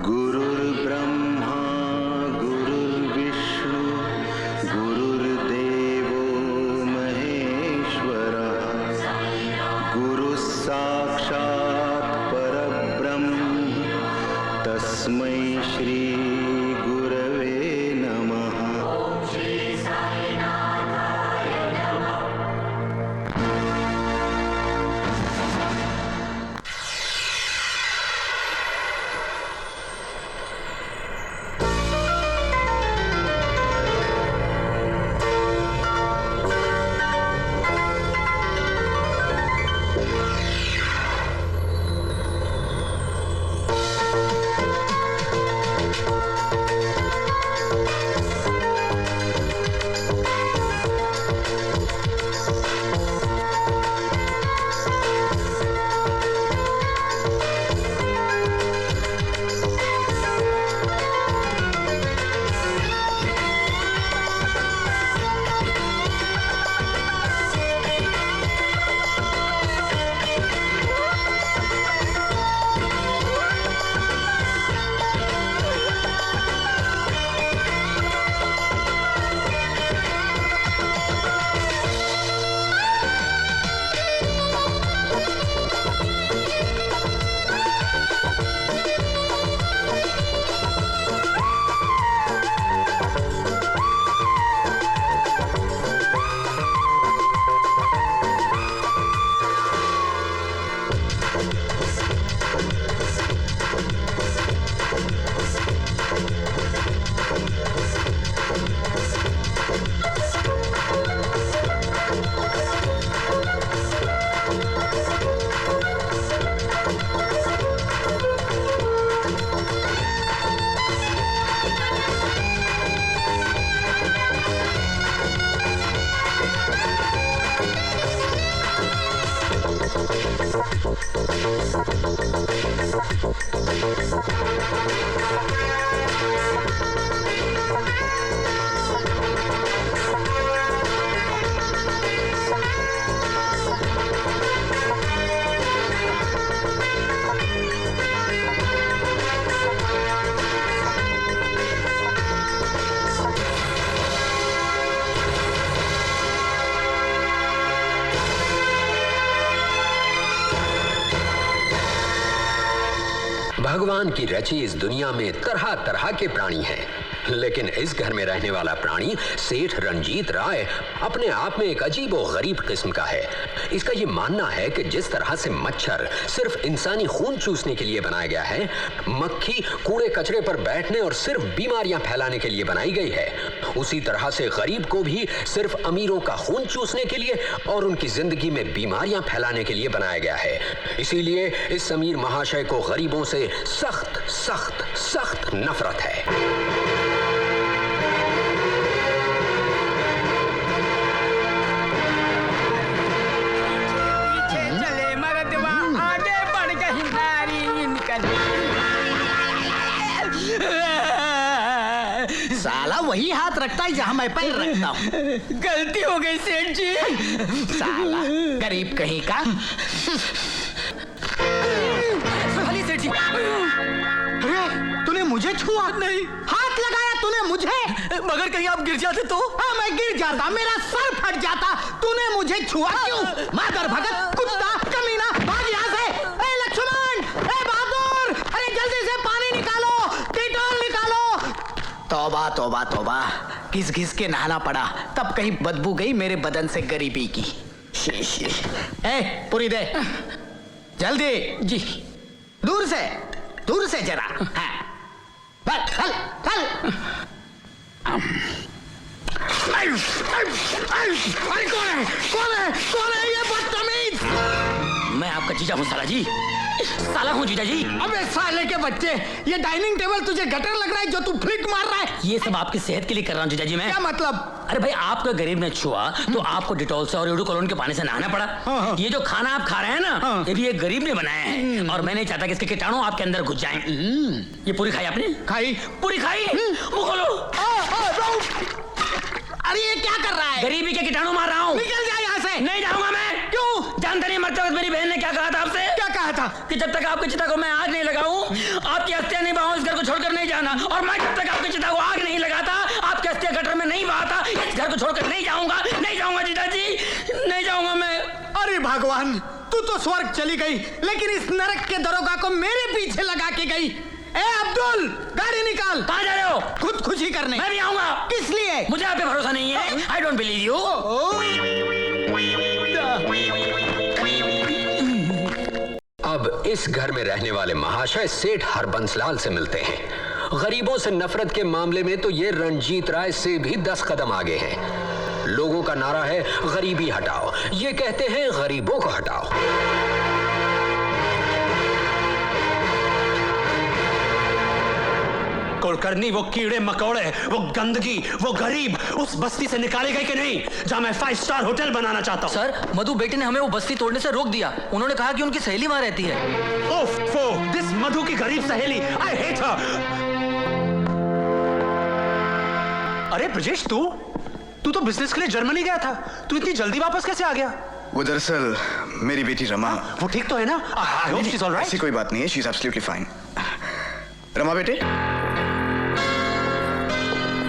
गुरुर्ब्रह्मा गुरुर्विष्णु गुरुर्देवो महेश्वरः गुरुः साक्षात् परब्रह्म तस्मै श्री गुरवे नमः। भगवान की रची इस दुनिया में तरह तरह के प्राणी हैं, लेकिन इस घर में रहने वाला प्राणी सेठ रंजीत राय अपने आप में एक अजीब और गरीब किस्म का है। इसका ये मानना है कि जिस तरह से मच्छर सिर्फ इंसानी खून चूसने के लिए बनाया गया है, मक्खी कूड़े कचरे पर बैठने और सिर्फ बीमारियां फैलाने के लिए बनाई गई है, उसी तरह से गरीब को भी सिर्फ अमीरों का खून चूसने के लिए और उनकी जिंदगी में बीमारियां फैलाने के लिए बनाया गया है। इसीलिए इस अमीर महाशय को गरीबों से सख्त सख्त सख्त नफरत है। साला वही हाथ रखता है जहां मैं पैर रखता हूँ। गलती हो गई सेठ जी। साला गरीब कहीं का। सेठ जी। अरे तूने मुझे छुआ? नहीं। हाथ लगाया तूने मुझे? मगर कहीं आप गिर जाते तो? हाँ मैं गिर जाता, मेरा सर फट जाता। तूने मुझे छुआ क्यों? मादर भगत, कुत्ता, कमीना, भाग यहाँ से। ए लक्ष्मण, ए बहादुर, अरे जल्दी से पानी निकालो, डेटॉल निकालो। तौबा तौबा तौबा, घिस घिस के नहाना पड़ा, तब कहीं बदबू गई मेरे बदन से गरीबी की। शीश। ए पूरी दे जल्दी। जी। दूर से जरा। हाँ। चल चल। कौन है ये बदतमीज? मैं आपका जीजा हूँ साला जी। साला हूँ जीजा जी। अबे साले के बच्चे, ये डाइनिंग टेबल तुझे गटर लग रहा है जो तू फ्लिक मार रहा है? ये सब आपकी सेहत के लिए कर रहा हूँ जीजा जी मैं। क्या मतलब? अरे भाई आपका गरीब ने छुआ तो आपको डिटॉल से और एडुकोलोन के पानी से नहाना पड़ा। हाँ। ये जो खाना आप खा रहे हैं ना, हाँ। ये भी एक गरीब ने बनाया है और मैं नहीं चाहता कि इसके कीटाणु आपके अंदर घुस जाएं। ये पूरी खाई आपने? खाई। पूरी खाई? मुंह खोलो। अरे ये क्या कर रहा है? गरीबी के कीटाणु मार रहा हूँ। निकल जा यहाँ से। नहीं जाऊंगा मैं। क्यों? जानते नहीं मरते वक्त मेरी कि जब तक आपकी चिता को मैं आग नहीं लगाऊं, आपकी अस्थियां नहीं बहाऊं, इस घर को छोड़कर नहीं जाना। और मैं जब तक आपकी चिता को आग नहीं लगाता, आपकी अस्थियां गटर में नहीं बहाता, इस घर को छोड़कर नहीं जाऊंगा, नहीं जाऊंगा जीजा जी, नहीं जाऊंगा मैं। अरे भगवान, तू तो स्वर्ग चली गई, लेकिन इस नरक के दरोगा को मेरे पीछे लगा के गई। ए अब्दुल, गाड़ी निकाल। कहाँ जा रहे हो? खुदकुशी करने। मैं भी आऊंगा। किस लिए? मुझे आप पे भरोसा नहीं है। I don't believe you. अब इस घर में रहने वाले महाशय सेठ हरबंसलाल से मिलते हैं। गरीबों से नफरत के मामले में तो ये रणजीत राय से भी 10 कदम आगे हैं। लोगों का नारा है गरीबी हटाओ, ये कहते हैं गरीबों को हटाओ। कुलकर्णी, वो कीड़े मकोड़े, वो गंदगी, वो गरीब उस बस्ती से निकाले गए कि नहीं, जहां मैं 5 स्टार होटल बनाना चाहता हूं। सर, मधु बेटे ने हमें वो बस्ती तोड़ने से रोक दिया। उन्होंने कहा कि उनकी सहेली वहां रहती है। ओफो, दिस मधु की गरीब सहेली, आई हेट हर। अरे ब्रजेश, तू तो बिजनेस के लिए जर्मनी गया था, तू इतनी जल्दी वापस कैसे आ गया? वो दरअसल मेरी बेटी रमा। वो ठीक तो है ना? I hope she is alright. ऐसी कोई बात नहीं है, she is absolutely fine. Rama बेटे।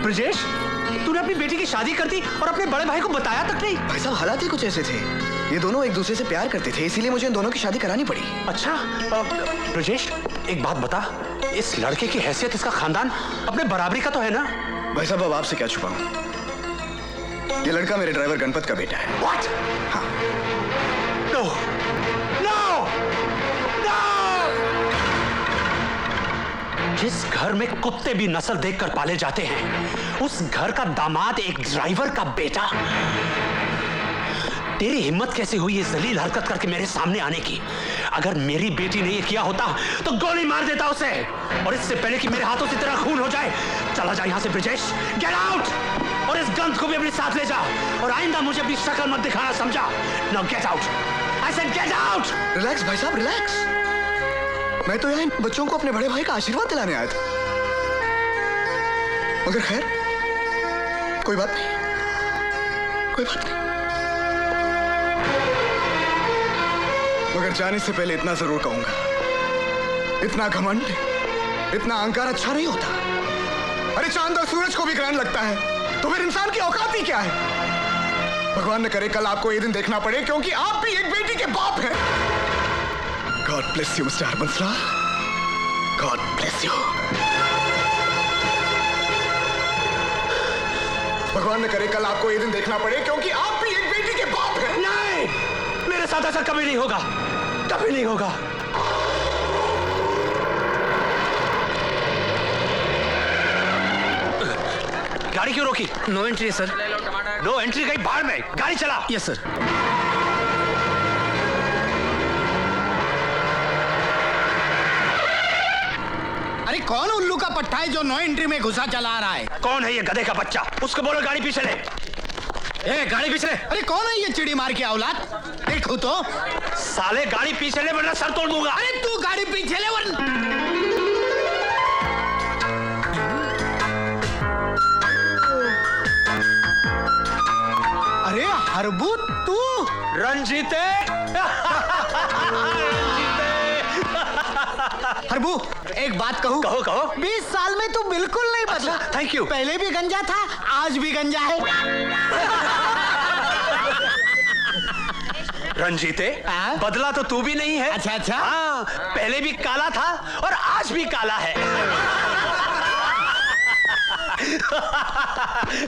ब्रजेश, तूने अपनी बेटी की शादी कर दी और अपने बड़े भाई को बताया तक नहीं? भाई साहब, हालात ही कुछ ऐसे थे, ये दोनों एक दूसरे से प्यार करते थे, इसीलिए मुझे इन दोनों की शादी करानी पड़ी। अच्छा, ब्रजेश एक बात बता, इस लड़के की हैसियत, इसका खानदान अपने बराबरी का तो है ना? भाई साहब, अब आपसे क्या छुपाऊं, ये लड़का मेरे ड्राइवर गणपत का बेटा है। What? हाँ। No! No! No! जिस घर में कुत्ते भी नस्ल देखकर पाले जाते हैं, उस घर का दामाद एक ड्राइवर का बेटा। तेरी हिम्मत कैसे हुई ये जलील हरकत करके मेरे सामने आने की? अगर मेरी बेटी ने ये किया होता तो गोली मार देता उसे, और इससे पहले कि मेरे हाथों से तेरा खून हो जाए। चला जा यहां से ब्रजेश, गेट आउट, और इस गंध को भी अपने साथ ले जा, और आइंदा मुझे अपनी शक्ल मत दिखाना, समझा? Now get out, I said get out. Relax भाई साहब, रिलैक्स। मैं तो यहाँ इन बच्चों को अपने बड़े भाई का आशीर्वाद दिलाने आया था, मगर खैर कोई बात नहीं, कोई बात नहीं। मगर जाने से पहले इतना जरूर कहूंगा, इतना घमंड, इतना अहंकार अच्छा नहीं होता। अरे चांद और सूरज को भी ग्रहण लगता है, तो फिर इंसान की औकात ही क्या है? भगवान न करे कल आपको ये दिन देखना पड़े, क्योंकि आप भी एक बेटी के बाप हैं। God bless you, Mr. हरबंसलाल। God bless you. भगवान न करे कल आपको ये दिन देखना पड़े, क्योंकि आप भी एक बेटी के बाप हैं। नहीं, मेरे साथ ऐसा कभी नहीं होगा, कभी नहीं होगा। गाड़ी क्यों रोकी? नो एंट्री है सर। नो एंट्री गई बाहर में, गाड़ी चला। Yes sir. अरे कौन उल्लू का पट्टा है जो नो एंट्री में घुसा चला रहा है? कौन है ये गधे का बच्चा? उसको बोलो गाड़ी पीछे ले। ए, गाड़ी पीछे ले। अरे कौन है ये चिड़ी मार के औलाद? देखो तो। साले गाड़ी पीछे ले वरना सर तोड़ दूंगा। अरे तू गाड़ी पीछे ले वरना। अरे हरबू, तू? रंजीते। हरबू, एक बात कहूँ? कहो कहो। 20 साल में तू बिल्कुल नहीं बदला। Thank you. पहले भी गंजा था, आज भी गंजा है। रंजीते, बदला तो तू भी नहीं है। अच्छा अच्छा। हाँ, पहले भी काला था और आज भी काला है।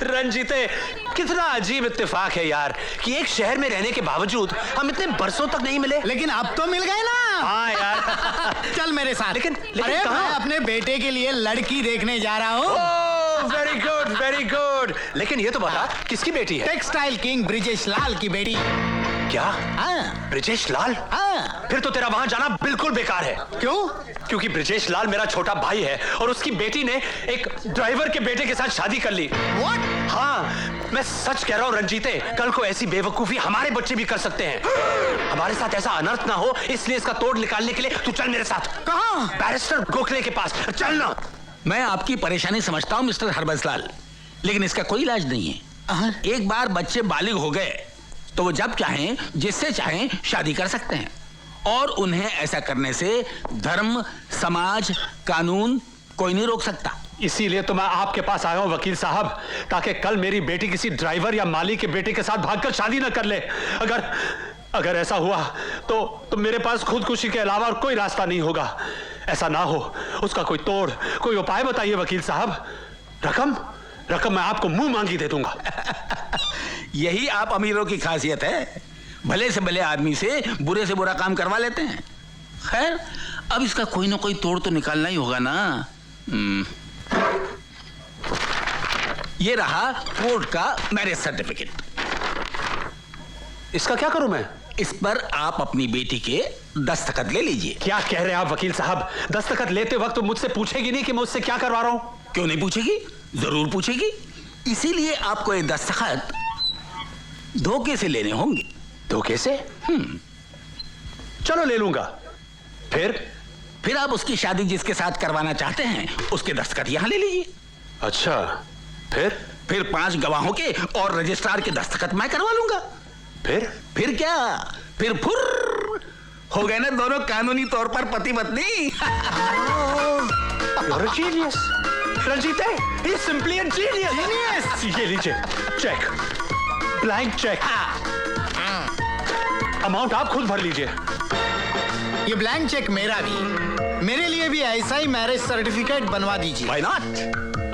रंजीते, कितना अजीब इत्तेफाक है यार कि एक शहर में रहने के बावजूद हम इतने बरसों तक नहीं मिले। लेकिन अब तो मिल गए ना। हाँ यार। चल मेरे साथ। लेकिन अरे कहाँ? मैं अपने बेटे के लिए लड़की देखने जा रहा हूँ। Very good, very good. लेकिन ये तो बता, किसकी बेटी है? टेक्सटाइल किंग ब्रिजेश लाल की बेटी। क्या? हाँ। ब्रिजेश लाल? हाँ। फिर तो तेरा वहां जाना बिल्कुल बेकार है। क्यों? क्योंकि ब्रिजेश लाल मेरा छोटा भाई है और उसकी बेटी ने एक ड्राइवर के बेटे के साथ शादी कर ली। What? हाँ, मैं सच कह रहा हूँ रंजीते, कल को ऐसी बेवकूफी हमारे बच्चे भी कर सकते हैं। हमारे साथ ऐसा अनर्थ ना हो, इसलिए इसका तोड़ निकालने के लिए तू चल मेरे साथ। कहाँ? बैरिस्टर गोखले के पास चल ना। मैं आपकी परेशानी समझता हूँ मिस्टर हरबंसलाल, लेकिन इसका कोई इलाज नहीं है। एक बार बच्चे बालिग हो गए तो वो जब चाहें, जिससे चाहें शादी कर सकते हैं। और उन्हें ऐसा करने से धर्म, समाज, कानून कोई नहीं रोक सकता। इसीलिए तो मैं आपके पास आया हूं वकील साहब, ताकि कल मेरी बेटी किसी ड्राइवर या माली के बेटे के साथ भागकर शादी न कर ले। अगर ऐसा हुआ तो मेरे पास खुदकुशी के अलावा और कोई रास्ता नहीं होगा। ऐसा ना हो, उसका कोई तोड़, कोई उपाय बताइए वकील साहब। रकम मैं आपको मुंह मांगी दे दूंगा। यही आप अमीरों की खासियत है, भले से भले आदमी से बुरे से बुरा काम करवा लेते हैं। खैर, अब इसका कोई ना कोई तोड़ तो निकालना ही होगा ना। ये रहा कोर्ट का मैरिज सर्टिफिकेट। इसका क्या करूं मैं? इस पर आप अपनी बेटी के दस्तखत ले लीजिए। क्या कह रहे हैं आप वकील साहब? दस्तखत लेते वक्त मुझसे पूछेगी नहीं कि मैं उससे क्या करवा रहा हूं? क्यों नहीं पूछेगी, जरूर पूछेगी। इसीलिए आपको ये दस्तखत धोखे से लेने होंगे। धोखे से? चलो ले लूंगा। फिर आप उसकी शादी जिसके साथ करवाना चाहते हैं उसके दस्तखत यहां ले लीजिए। अच्छा, फिर 5 गवाहों के और रजिस्ट्रार के दस्तखत मैं करवा लूंगा। फिर क्या, फिर फुर्र हो गए ना दोनों कानूनी तौर पर पति पत्नी। You're a genius, रंजीत है, he's simply a genius. ये लीजिए चेक, ब्लैंक चेक। अमाउंट आप खुद भर लीजिए। ये ब्लैंक चेक मेरा भी, मेरे लिए भी ऐसा ही मैरिज सर्टिफिकेट बनवा दीजिए। Why not?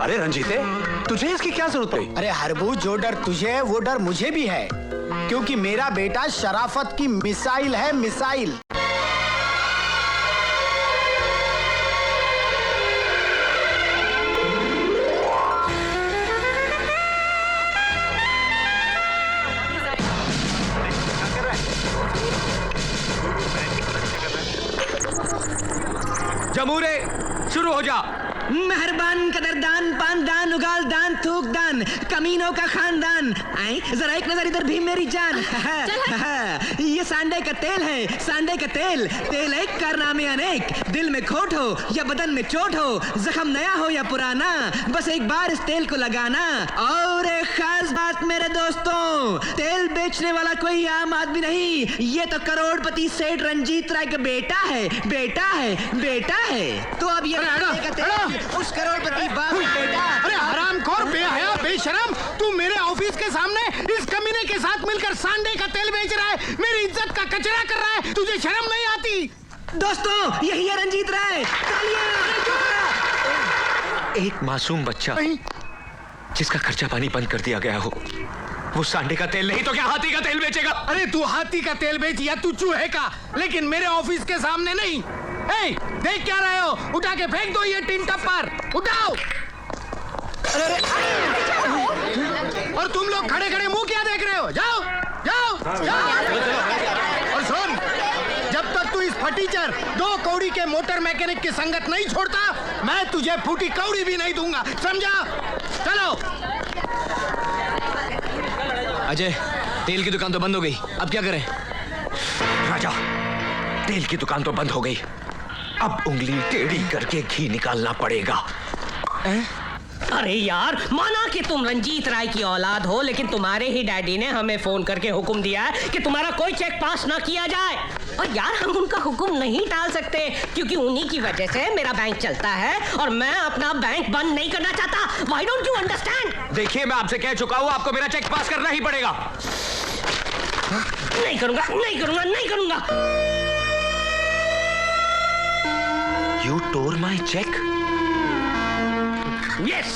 अरे रंजीते, तुझे इसकी क्या जरूरत पड़ी? अरे हरबू, जो डर तुझे है वो डर मुझे भी है, क्योंकि मेरा बेटा शराफत की मिसाइल है, मिसाइल। जमूरे शुरू हो जा। मेहरबान, कदरदान, पानदान, उगाल दान, थूक दान, कमीनों का खानदान। आई जरा एक नजर इधर भी मेरी जान। ये सांडे का तेल है, सांडे का तेल। तेल एक, कारनामे अनेक। दिल में खोट हो या बदन में चोट हो, जख्म नया हो या पुराना, बस एक बार इस तेल को लगाना। और एक खास बात मेरे दोस्तों, तेल बेचने वाला कोई आम आदमी नहीं, ये तो करोड़पति सेठ रंजीत राय का बेटा है, बेटा है, बेटा है। तो अब ये का तेल उस करोड़पति बाप का बेटा। अरे हरामखोर, बेहया, बेशरम, तू मेरे ऑफिस के सामने इस कमीने के साथ मिलकर सांडे का तेल बेच रहा है, मेरी इज्जत का कचरा कर रहा है। तुझे शर्म नहीं आती? दोस्तों, यही है रंजीत राय। एक मासूम बच्चा जिसका खर्चा पानी बंद कर दिया गया हो, वो सांडे का तेल नहीं तो क्या हाथी का तेल बेचेगा? अरे तू हाथी का तेल बेच या तू चूहे का, लेकिन मेरे ऑफिस के सामने नहीं। ए, देख क्या रहे हो? उठा के फेंक दो ये टिन टप्पर, उठाओ। अरे और तुम लोग खड़े खड़े मुंह क्या देख रहे हो? जाओ जाओ जाओ। और सुन, जब तक तू इस फटीचर 2 कौड़ी के मोटर मैकेनिक की संगत नहीं छोड़ता, मैं तुझे फूटी कौड़ी भी नहीं दूंगा, समझा? चलो। अजय, तेल की दुकान तो बंद हो गई, अब क्या करें? राजा, तेल की दुकान तो बंद हो गई, अब उंगली टेढ़ी करके घी निकालना पड़ेगा। अरे यार, माना कि तुम रंजीत राय की औलाद हो, लेकिन तुम्हारे ही डैडी ने हमें फोन करके हुक्म दिया है कि तुम्हारा कोई चेक पास ना किया जाए। और यार, हम उनका हुक्म नहीं टाल सकते, क्योंकि उन्हीं की वजह से मेरा बैंक चलता है और मैं अपना बैंक बंद नहीं करना चाहता। Why don't you understand? देखिए, मैं आपसे कह चुका हूँ, आपको मेरा चेक पास करना ही पड़ेगा। नहीं करूंगा, नहीं करूंगा, नहीं करूंगा। You tore my check? Yes.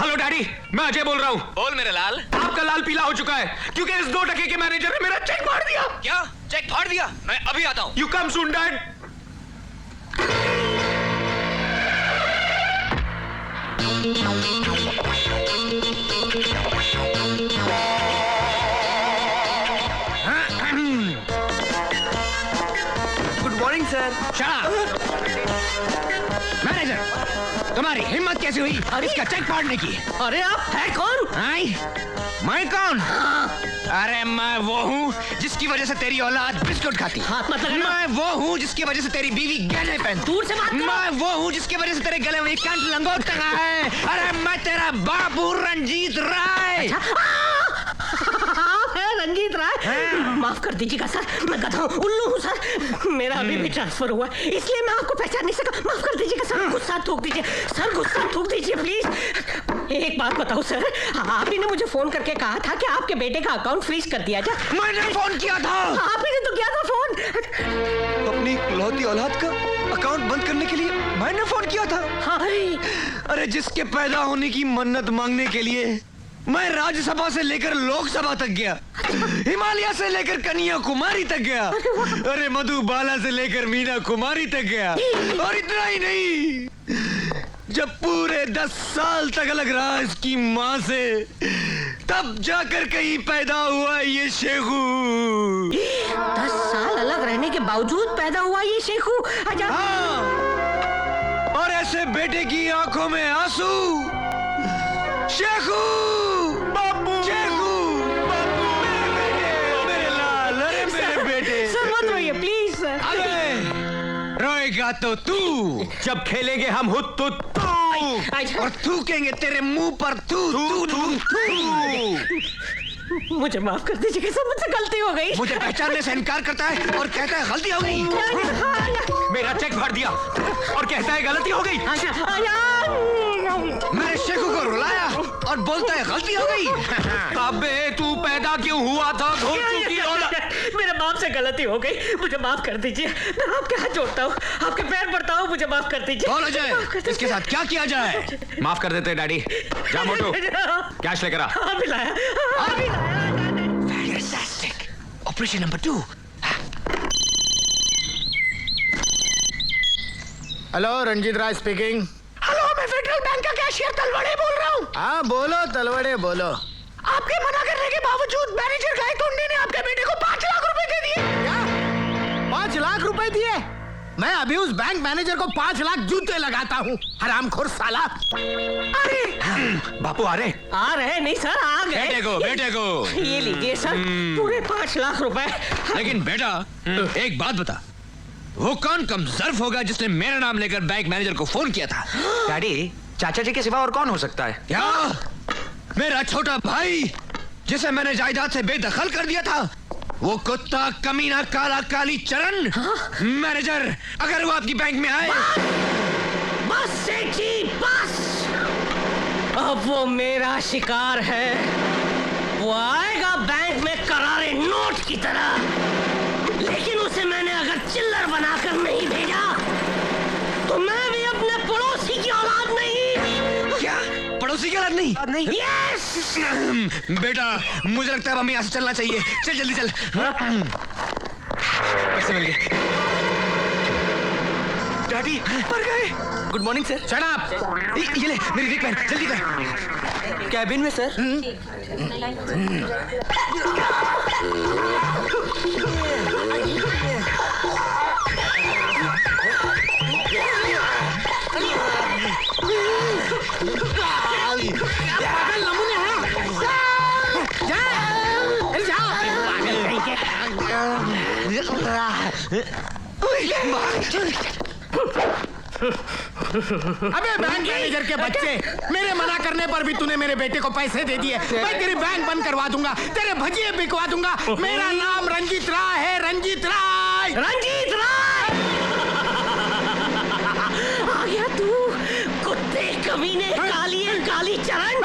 Hello daddy, मैं अजय बोल रहा हूँ। बोल मेरे लाल। आपका लाल पीला हो चुका है क्योंकि इस 2 टके के मैनेजर ने मेरा चेक फाड़ दिया। क्या चेक फाड़ दिया? मैं अभी आता हूँ। You come soon, Dad. Good morning sir. Shut up. Manager, तुम्हारी हिम्मत कैसे हुई इसका चेक फाड़ने की? अरे आप है कौन? आई? मैं कौन? अरे मैं वो हूँ जिसकी वजह से तेरी औलाद बिस्कुट खाती। हाथ मत लगाना। मैं वो हूँ जिसकी वजह से तेरी बीवी गहने पहनती। दूर से बात करो। मैं वो हूँ जिसकी वजह से तेरे गले में कंठ लंगोट टंगा है। अरे मैं तेरा बाबू रंजीत राय। आप है रंजीत राय? माफ कर दीजिएगा सर, मैं गधा हूँ, उल्लू हूँ सर। मेरा अभी भी ट्रांसफर हुआ इसलिए मैं आपको पहचान नहीं सका। माफ कर दीजिएगा सर, गुस्सा थूक दीजिए सर, गुस्सा थूक दीजिए प्लीज। एक बात बताओ सर, आप ही ने मुझे फोन करके कहा था कि आपके बेटे का अकाउंट फ्रीज कर दिया जाए। मैंने फोन किया था। आप ही ने तो किया था फोन। अपनी इकलौती औलाद का अकाउंट बंद करने के लिए मैंने फोन किया था। अरे जिसके पैदा होने की मन्नत मांगने के लिए मैं राज्यसभा से लेकर लोकसभा तक गया, हिमालय से लेकर कन्याकुमारी तक गया, अरे मधुबाला से लेकर मीना कुमारी तक गया, और इतना ही नहीं, जब पूरे 10 साल तक अलग रहा इसकी माँ से, तब जाकर कहीं पैदा हुआ ये शेखू। 10 साल अलग रहने के बावजूद पैदा हुआ ये शेखू। हाँ, और ऐसे बेटे की आंखों में आंसू। शेखू, बाबू, शेखू, बाबू, मेरे बेटे, मेरे लाल, अरे मेरे बेटे। सर मत रोइए प्लीज सर। अरे रोएगा तो तू, जब खेलेंगे हम हुत तू और थूकेंगे तेरे मुंह पर तू। मुझे माफ कर दीजिए सर, मुझसे गलती हो गई। मुझे पहचानने से इनकार करता है और कहता है गलती हो गई। मेरा चेक भर दिया और कहता है गलती हो गई। मैंने शेखू को रुलाया और बोलता है गलती हो गई। अबे तू पैदा क्यों हुआ था? मेरे बाप से गलती हो गई, मुझे माफ कर दीजिए। मैं आपके हाथ जोड़ता हूँ, आपके पैर पड़ता हूँ, मुझे माफ कर दीजिए। बोलो जय, इसके साथ क्या किया जाए? माफ कर देते डैडी। जा मोटू, कैश लेकर आ। अभी लाया। Fantastic. Operation number 2। Hello, Ranjit Rai speaking. Hello, मैं फेडरल बैंक का कैशियर तलवड़े बोल रहा हूँ। हाँ बोलो तलवड़े बोलो। आपके मना करने के बावजूद मैनेजर गायतोंडे ने आपके बेटे को 5 लाख रुपए दे दिए। क्या? 5 लाख रुपए दिए? मैं अभी उस बैंक मैनेजर को 5 लाख जूते लगाता हूँ, हरामखोर साला। अरे बापू आ रहे? आ रहे नहीं सर, आ गए। बेटे को ये लीजिए सर, पूरे 5 लाख रुपए। लेकिन बेटा एक बात बता, वो कौन कमजर्फ होगा जिसने मेरा नाम लेकर बैंक मैनेजर को फोन किया था? डैडी, चाचा जी के सिवा और कौन हो सकता है? क्या? मेरा छोटा भाई जिसे मैंने जायदाद से बेदखल कर दिया था, वो कुत्ता कमीना काला काली चरण। मैनेजर, अगर वो आपकी बैंक में आए। बस सेठ जी बस, अब वो मेरा शिकार है। वो आएगा बैंक में करारे नोट की तरह, लेकिन उसे मैंने अगर चिल्लर बनाकर नहीं भेजा तो मैं भी अपने पड़ोसी की औलाद नहीं। क्या? पड़ोसी की औलाद नहीं? यस। बेटा मुझे लगता है हमें यहाँ से चलना चाहिए। चल जल्दी चल। पैसे मिल गए। डैडी मर गए। Good morning sir. Shut up. ये ले मेरी रिक पहन, जल्दी कर। कैबिन में सर। पागल नमूने हैं। जा, अरे जा। पागल नहीं के। अबे बैंक मैनेजर के बच्चे, मेरे मना करने पर भी तूने मेरे बेटे को पैसे दे दिए। मैं तेरी बैंक बंद करवा दूंगा, तेरे भजिए बिकवा दूंगा। मेरा नाम रंजीत राय है, रंजीत राय। रंजीत राय आ गया तू, कुत्ते कमीने, काली चरण।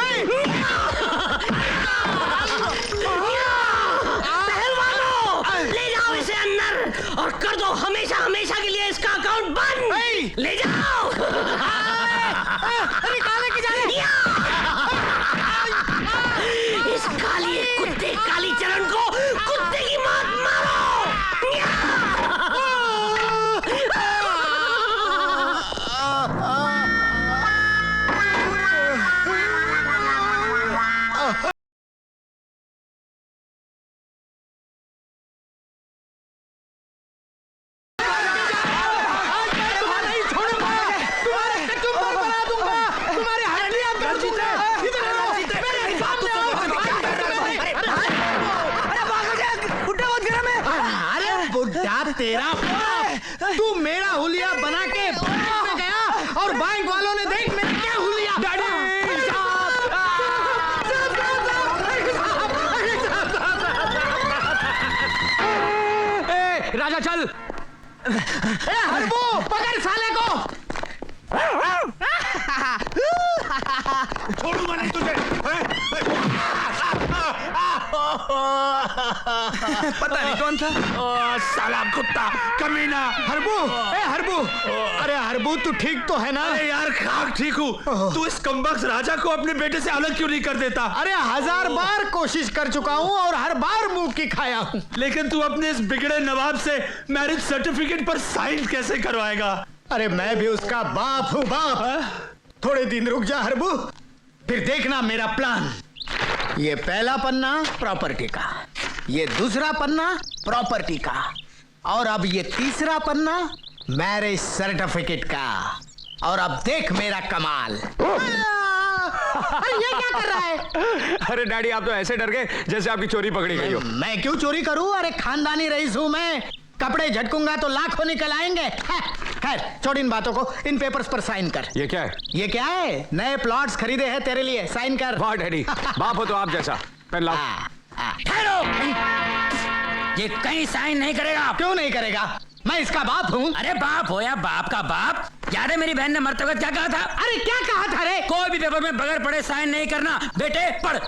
पहलवानों, ले जाओ इसे अंदर और कर दो हमेशा हमेशा के लिए इसका अकाउंट बंद। ले जाओ। निकाले की जाने। इस काली कुत्ते काली चरण को कुत्ते की मौत मारो। तेरा तू मेरा हुलिया बना के बैंक में गया और बैंक वालों ने देख मेरा क्या हुलिया। राजा चल। हरबू पकड़ साले को। छोड़ूंगा नहीं तुझे। पता नहीं कौन था। साला कुत्ता कमीना। हरबू हरबू, अरे हरबू तू ठीक तो है ना? अरे यार खाक ठीक हूँ। तू इस कमबख्त राजा को अपने बेटे से अलग क्यों नहीं कर देता? अरे 1000 बार कोशिश कर चुका हूँ और हर बार मुंह की खाया हूँ। लेकिन तू अपने इस बिगड़े नवाब से मैरिज सर्टिफिकेट पर साइन कैसे करवाएगा? अरे मैं भी उसका बाप हूँ बाप। थोड़े दिन रुक जा हरबू, फिर देखना मेरा प्लान। ये पहला पन्ना प्रॉपर्टी का, ये दूसरा पन्ना प्रॉपर्टी का, और अब ये तीसरा पन्ना मैरिज सर्टिफिकेट का। और अब देख मेरा कमाल। अरे ये क्या कर रहा है? अरे डैडी आप तो ऐसे डर गए जैसे आपकी चोरी पकड़ी गई हो। मैं क्यों चोरी करूं? अरे खानदानी रईस हूं मैं। कपड़े झटकूंगा तो लाखों निकल आएंगे। खैर छोड़ इन बातों को, इन पेपर्स पर साइन कर। ये क्या है? ये क्या है? नए प्लॉट्स खरीदे हैं तेरे लिए, साइन कर। वाह डैडी, बाप हो तो आप जैसा। पेन लाओ। ठहरो, ये कहीं साइन नहीं करेगा। क्यों नहीं करेगा? मैं इसका बाप हूँ। अरे बाप हो या बाप का बाप, याद है मेरी बहन ने मरते वक्त क्या कहा था? अरे क्या कहा था रे? कोई भी पेपर में बगैर पढ़े साइन नहीं करना। बेटे पढ़।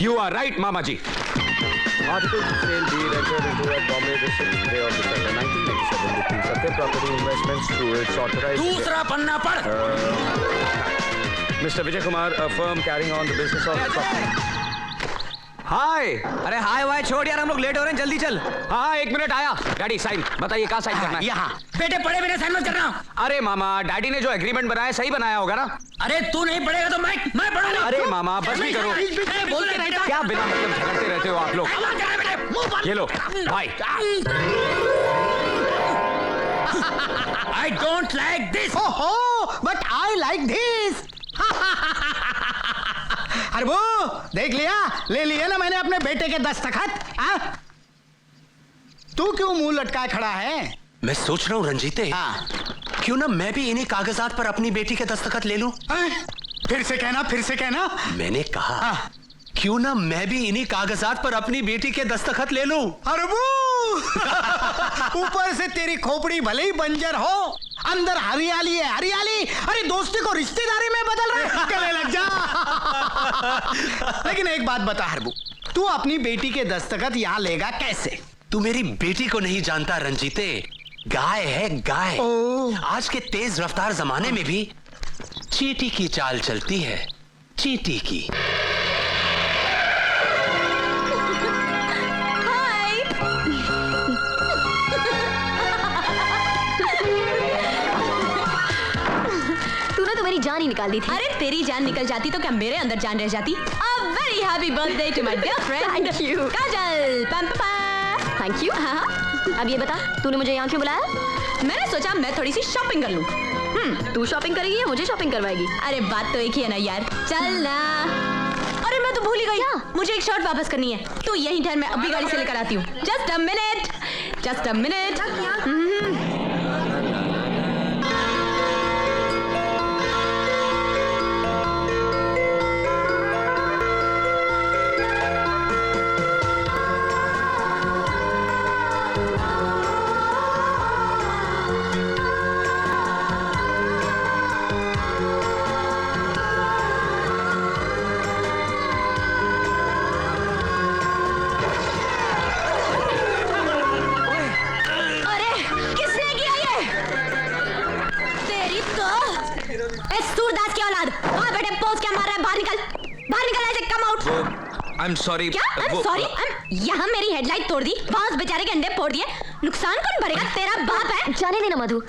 यू आर राइट मामा जी। Article to sale deed entered into at Bombay the 6th day of December 1987 between Satya Property Investments through its authorized... दूसरा पन्ना पढ़। Mr. Vijay Kumar, a firm carrying on the business of... हाय। अरे हाय वाय छोड़ यार, हम लोग late हो रहे हैं, जल्दी चल। हाँ 1 मिनट आया। डैडी साइन बताइए, कहाँ साइन करना है? यहाँ। बेटे पढ़े बिना साइन मत करना। अरे मामा, डैडी ने जो एग्रीमेंट बनाया सही बनाया होगा ना? अरे तू नहीं पढ़ेगा तो मैं पढ़ूंगा। अरे मामा बस नहीं करो। बोलते रहता। क्या बिना मतलब झगड़ते रहते हो आप लोग? ये लो भाई। I don't like this. ओहो, but I like this. Harbu देख लिया, ले लिए ना मैंने अपने बेटे के दस्तखत। तू क्यों मुंह लटकाए खड़ा है? मैं सोच रहा हूँ रंजीते, क्यों ना मैं भी इन्हीं कागजात पर अपनी बेटी के दस्तखत ले लूं? फिर से कहना, फिर से कहना। मैंने कहा क्यों ना मैं भी इन्हीं कागजात पर अपनी बेटी के दस्तखत ले लूं? हरबू ऊपर से तेरी खोपड़ी भले ही बंजर हो, अंदर हरियाली है हरियाली। अरे दोस्ती को रिश्तेदारी में बदल रहा है, गले लग जा। लेकिन एक बात बता हरबू, तू अपनी बेटी के दस्तखत यहाँ लेगा कैसे? तू मेरी बेटी को नहीं जानता रंजीते, गाय है गाय। आज के तेज रफ्तार जमाने में भी चींटी की चाल चलती है, चींटी की। मेरी जान ही निकाल दी थी। अरे तेरी जान निकल जाती तो क्या मेरे अंदर जान रह जाती? A very happy birthday to my dear friend. Thank you. Kajal, thank you. हाँ अब ये बता, तूने मुझे यहाँ क्यों बुलाया? मैंने सोचा मैं थोड़ी सी शॉपिंग कर लूँ। तू शॉपिंग करेगी या मुझे शॉपिंग करवाएगी? अरे बात तो एक ही है ना यार, चल ना। अरे मैं तो भूल ही गई, मुझे एक शर्ट वापस करनी है। तू यहीं ठहर, मैं अभी गाड़ी से लेकर आती हूँ। Just a minute, just a minute. I'm sorry. क्या? I'm sorry? यहाँ मेरी हेडलाइट तोड़ दी, वहाँ उस बेचारे के अंडे फोड़ दिए। नुकसान कौन भरेगा? तेरा बाप है। जाने देना मधु,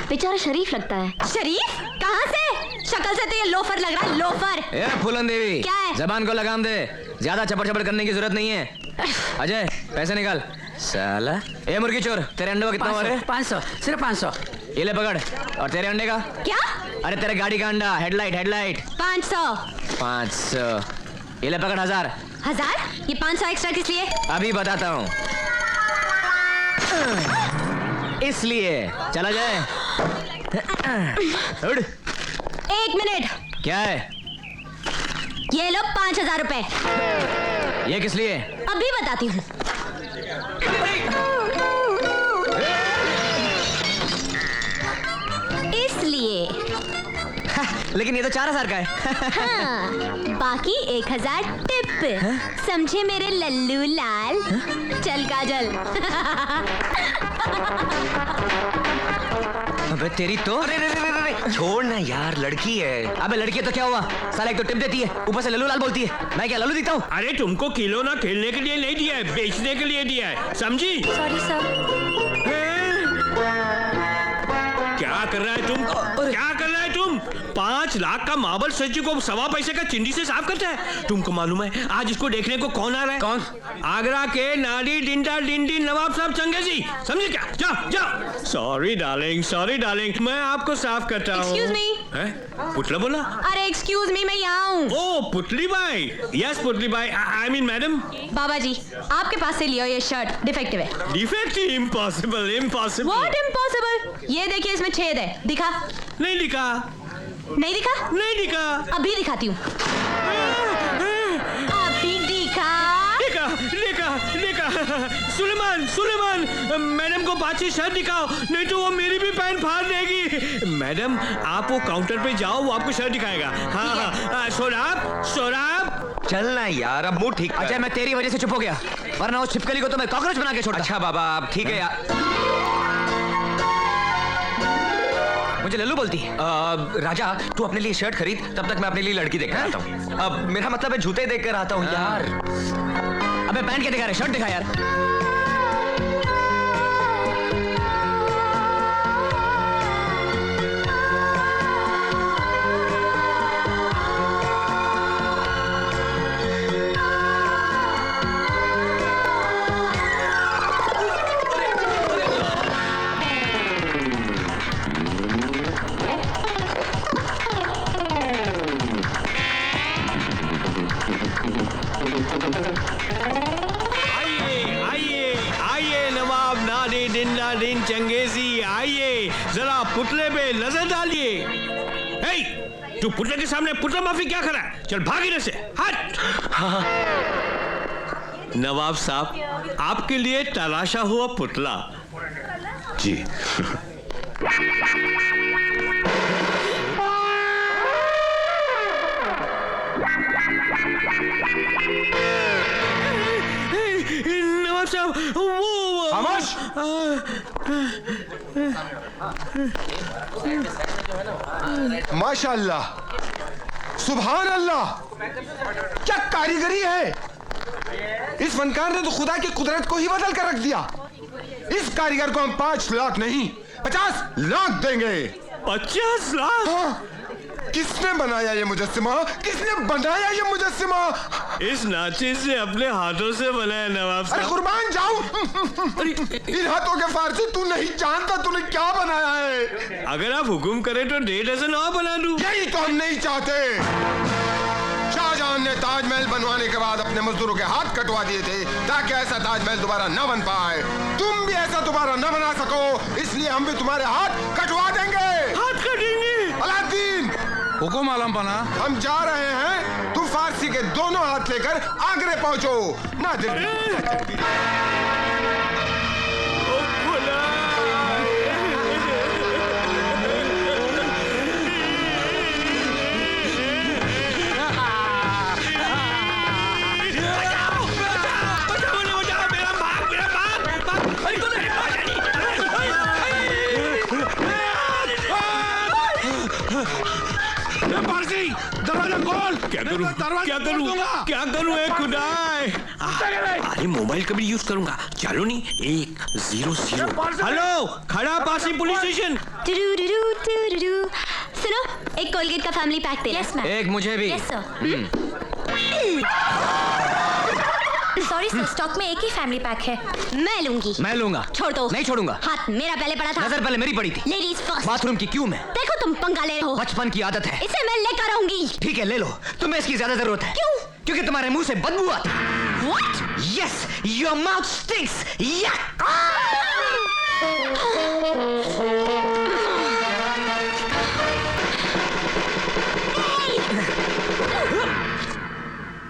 बेचारा शरीफ लगता है। शरीफ? कहाँ से? शक्ल से तो ये लोफर लग रहा है, लोफर। ए फूलन देवी, क्या है? जबान को लगाम दे, ज्यादा चपड़ चपड़ करने की जरूरत नहीं है। अजय पैसे निकाल। साला ए मुर्गी चोर, तेरे अंडे का कितना हुआ रे? 500, सिर्फ 500। ये ले पकड़। और तेरे अंडे का? क्या? अरे तेरे गाड़ी का अंडा, हेडलाइट। 500। ये ले पकड़ 1000। 1000? ये 500 एक्स्ट्रा किस लिए? अभी बताता हूँ। इसलिए चला जाए। उड़। 1 मिनट। क्या है? ये लो 5000 रुपए। ये किस लिए? अभी बताती हूँ। इसलिए। लेकिन ये तो 4000 का है। हाँ, बाकी 1000 टिप। समझे मेरे लल्लू लाल? चल काजल। अबे तेरी तो। छोड़ ना यार, लड़की है। अबे लड़की है तो क्या हुआ? साला एक तो टिप देती है, ऊपर से लल्लू लाल बोलती है। मैं क्या लल्लू दिखता हूँ? अरे तुमको खिलौना खेलने के लिए नहीं दिया है, बेचने के लिए दिया है, समझी? Sorry sir. क्या कर रहा है तुम? क्या कर रहा है तुम? 5 लाख का मार्बल स्टैच्यू को 1.25 पैसे का चिंदी से साफ करता है? तुमको मालूम है आज इसको देखने को कौन आ रहा है? कौन? आगरा के नाडी डिंडा डिंडी नवाब साहब चंगेजी, समझे क्या? जाओ जाओ। सॉरी डार्लिंग, मैं आपको साफ करता हूँ। Excuse me? पुतला बोला? अरे एक्सक्यूज मी, मैं यहाँ हूँ। ओ Putli Bai. Yes Putli Bai, I mean madam. बाबा जी, आपके पास से लियो, ये शर्ट डिफेक्टिव है। डिफेक्टिव? इम्पॉसिबल। What impossible? ये देखिए, इसमें छेद है। दिखा? नहीं दिखा। नहीं दिखा? नहीं दिखा। अभी दिखाती हूँ। अभी दिखा। सुलेमान, मैडम को बातचीत शर्ट दिखाओ, नहीं तो वो मेरी भी पैंट फाड़ देगी। मैडम आप वो काउंटर पे जाओ, वो आपको शर्ट दिखाएगा। हाँ, सोराब। चलना यार, अब मूड ठीक कर। अच्छा, मैं तेरी वजह से चुप हो गया, वरना उस छिपकली को तो मैं कॉकरोच बना के छोड़ता। अच्छा बाबा, आप ठीक है यार। मुझे लल्लू बोलती है। राजा, तू अपने लिए शर्ट खरीद, तब तक मैं अपने लिए लड़की देख कर आता हूँ। अब मेरा मतलब है जूते देख कर आता हूँ यार। अबे पैंट क्या दिखा रहे, शर्ट दिखा यार। दिन चंगेजी, आइए जरा पुतले पे नजर डालिए। तू पुतले के सामने पुतला माफी क्या कर रहा है? चल भाग इधर से, हट। नवाब साहब, आपके लिए तराशा हुआ पुतला। जी। नवाब साहब, वो खामोश। माशाअल्लाह, सुभान अल्लाह, क्या कारीगरी है। इस फनकार ने तो खुदा की कुदरत को ही बदल कर रख दिया। इस कारीगर को हम 5 लाख नहीं 50 लाख देंगे। 50 लाख? हाँ। किसने बनाया ये मुजस्सिमा? इस नाचिज से अपने हाथों से बनाया नवाब साहब। अरे कुर्बान जाऊं। इन हाथों के फारसी तू नहीं जानता तूने क्या बनाया है। अगर आप हुक्म करें तो 1.5 डज़न और बना दूं। यही तो हम नहीं चाहते। शाहजहां ने ताजमहल बनवाने के बाद अपने मजदूरों के हाथ कटवा दिए थे ताकि ऐसा ताजमहल दोबारा न बन पाए। तुम भी ऐसा दोबारा न बना सको, इसलिए हम भी तुम्हारे हाथ कटवा देंगे। हाथ कटेंगे? अलादीन, हुकुम आलम बना। हम जा रहे हैं, तू फारसी के दोनों हाथ लेकर आगरे पहुंचो। ना दरवाजा खोल। क्या करूं ए खुदाए। अरे मोबाइल का भी यूज करूंगा। चलो नहीं, 100। हेलो, खड़ा पासी पुलिस स्टेशन। सुनो, एक कोलगेट का फैमिली पैक दे। Yes ma'am. एक मुझे भी। Yes sir. Sorry sir, stock में एक ही फैमिली पैक है। मैं लूंगी। मैं लूंगा। छोड़ दो। नहीं छोड़ूंगा। हाथ मेरा पहले पड़ा था। नजर पहले मेरी पड़ी थी। Ladies first. बाथरूम की क्यों मैं? देखो तुम पंगा ले रहे हो। बचपन की आदत है। इसे मैं लेकर आऊंगी। ठीक है, ले लो। तुम्हें इसकी ज्यादा जरूरत है। क्यों? क्योंकि तुम्हारे मुंह से बदबू आती है। What? Yes, your mouth stinks. Yuck!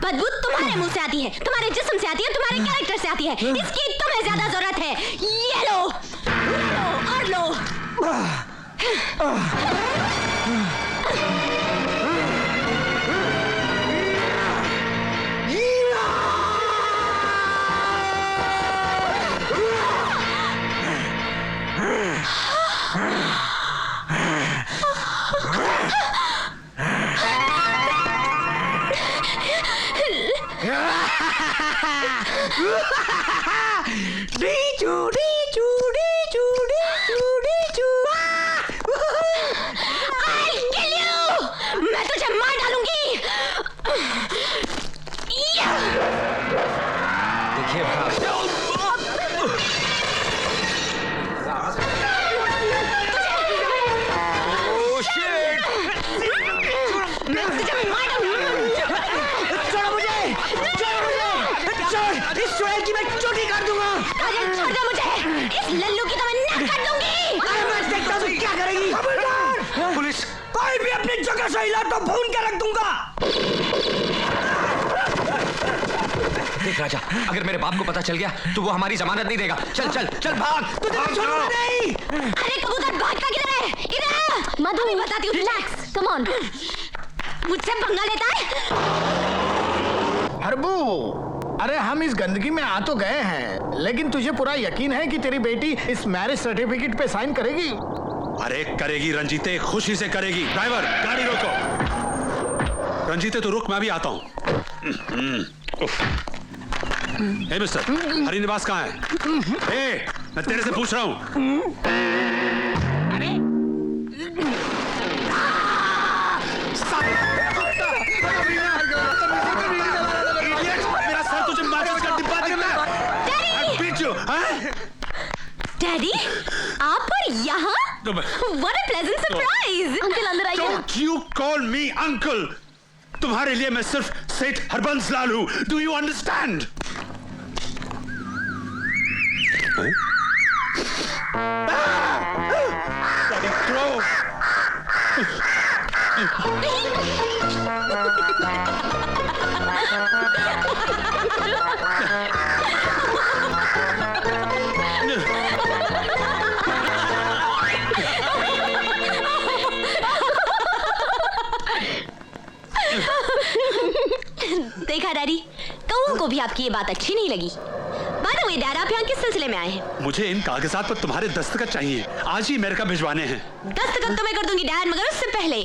बदबू तुम्हारे मुंह से आती है, तुम्हारे जिस्म से आती है, तुम्हारे कैरेक्टर से आती है। इसकी तुम्हें ज्यादा जरूरत है। ये लो और लो। मैं तुझे मार डालूंगी। देखिए मैं तुझे मार डालूंगी। छोड़ो मुझे, छोड़ो मुझे, छोड़, इस चुड़ैल की मैं चोटी काट दूंगा। काजल छोड़ दे मुझे, इस लल्लू की तो मैं नाक काट दूंगी। अरे मैं देखता हूँ क्या करेगी। पुलिस, कोई भी अपनी जगह से हिला तो भून के रख दूंगा। देख राजा, अगर मेरे बाप को पता चल गया तो वो हमारी जमानत नहीं देगा। चल चल चल भाग। तुझे मैं छोड़ूंगा नहीं। अरे कबूतर भाग का किधर है? इधर। मधु भी बताती हूँ, रिलैक्स, कम ऑन। मुझसे पंगा लेता है? हरबू, अरे हम इस गंदगी में आ तो गए हैं, लेकिन तुझे पूरा यकीन है कि तेरी बेटी इस मैरिज सर्टिफिकेट पे साइन करेगी? अरे करेगी रंजीते, खुशी से करेगी। ड्राइवर गाड़ी रोको। रंजीते तो रुक, मैं भी आता हूँ। ए मिस्टर, हरिनिवास कहाँ है? ए, मैं तेरे से पूछ रहा हूँ। मेरा सर तुझे माचिस का डिब्बा देता है। डैडी, आप और यहाँ? What a pleasant surprise! Uncle अंदर आइए। Don't you call me uncle. तुम्हारे लिए मैं सिर्फ सेठ हरबंस लाल हूँ। Do you understand? Bloody crow. देखा डैडी, कौओं को भी आपकी ये बात अच्छी नहीं लगी। बाय द वे डैड, आप यहाँ किस सिलसिले में आए हैं? मुझे इन कागजात पर तुम्हारे दस्तखत चाहिए। आज ही अमेरिका भिजवाने हैं। दस्तखत तो मैं कर दूंगी डैड, मगर उससे पहले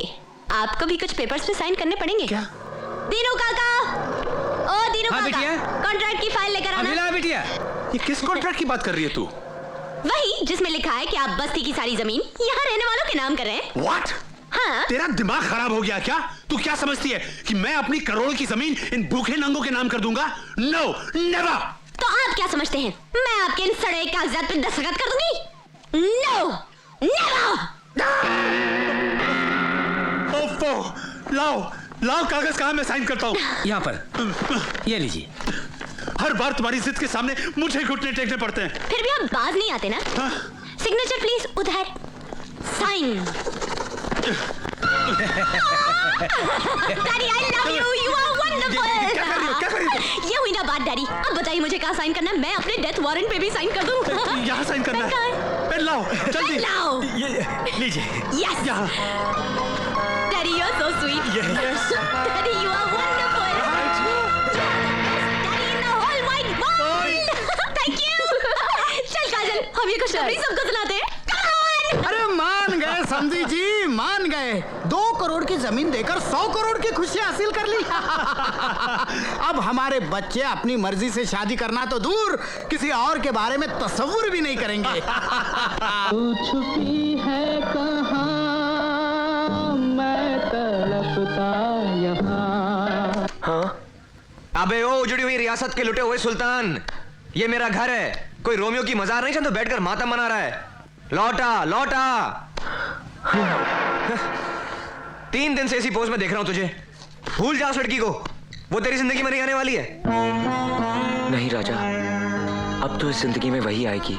आपको भी कुछ पेपर्स पे साइन करने पड़ेंगे। क्या? दीनू काका, ओ दीनू हाँ, काका, बिटिया? कॉन्ट्रैक्ट की फाइल लेकर आना। बिटिया, ये किस कॉन्ट्रैक्ट की बात कर रही है तू? वही जिसमें लिखा है कि आप बस्ती की सारी जमीन यहाँ रहने वालों के नाम कर रहे हैं। What? हाँ? तेरा दिमाग खराब हो गया क्या? तू क्या समझती है कि मैं अपनी करोड़ों की जमीन इन भूखे नंगों के नाम कर दूंगा? No, never. तो आप क्या समझते हैं, मैं आपके इन सड़े कागजात पे दस्तखत कर दूंगी? No, never. ओफो, लाओ कागज कहाँ, मैं साइन करता हूँ। यहाँ पर, ये लीजिए। हर बार तुम्हारी जिद के सामने मुझे घुटने टेकने पड़ते हैं। फिर भी आप बाज नहीं आते ना? सिग्नेचर प्लीज, उधर sign. Daddy, I love you, you are wonderful. क्या कर रही हो? ये हुई ना बात डैडी। अब बताइए मुझे कहाँ साइन करना है, मैं अपने डेथ वारंट पे भी साइन कर दूं। यहाँ साइन करना है। पेन लाओ, जल्दी लाओ। लीजिए। यस। यहाँ। Daddy, you are so sweet. Yes. Daddy, you are wonderful. Daddy in the whole wide world. Thank you. चल काजल, हम ये खुशखबरी सबको सुनाते हैं। अरे मान गए समझी जी, मान गए। 2 करोड़ की जमीन देकर 100 करोड़ की खुशी हासिल कर ली। अब हमारे बच्चे अपनी मर्जी से शादी करना तो दूर, किसी और के बारे में तसव्वुर भी नहीं करेंगे। छुपी है कहाँ मैं तड़पता यहाँ। हाँ? अबे ओ उजड़ी हुई रियासत के लुटे हुए सुल्तान, ये मेरा घर है। कोई रोमियो की मजार नहीं, तो बैठकर मातम मना रहा है। लौटा लौटा। 3 दिन से इसी पोज में देख रहा हूं तुझे। भूल जा उस लड़की को, वो तेरी जिंदगी में नहीं आने वाली है। नहीं राजा, अब तो इस जिंदगी में वही आएगी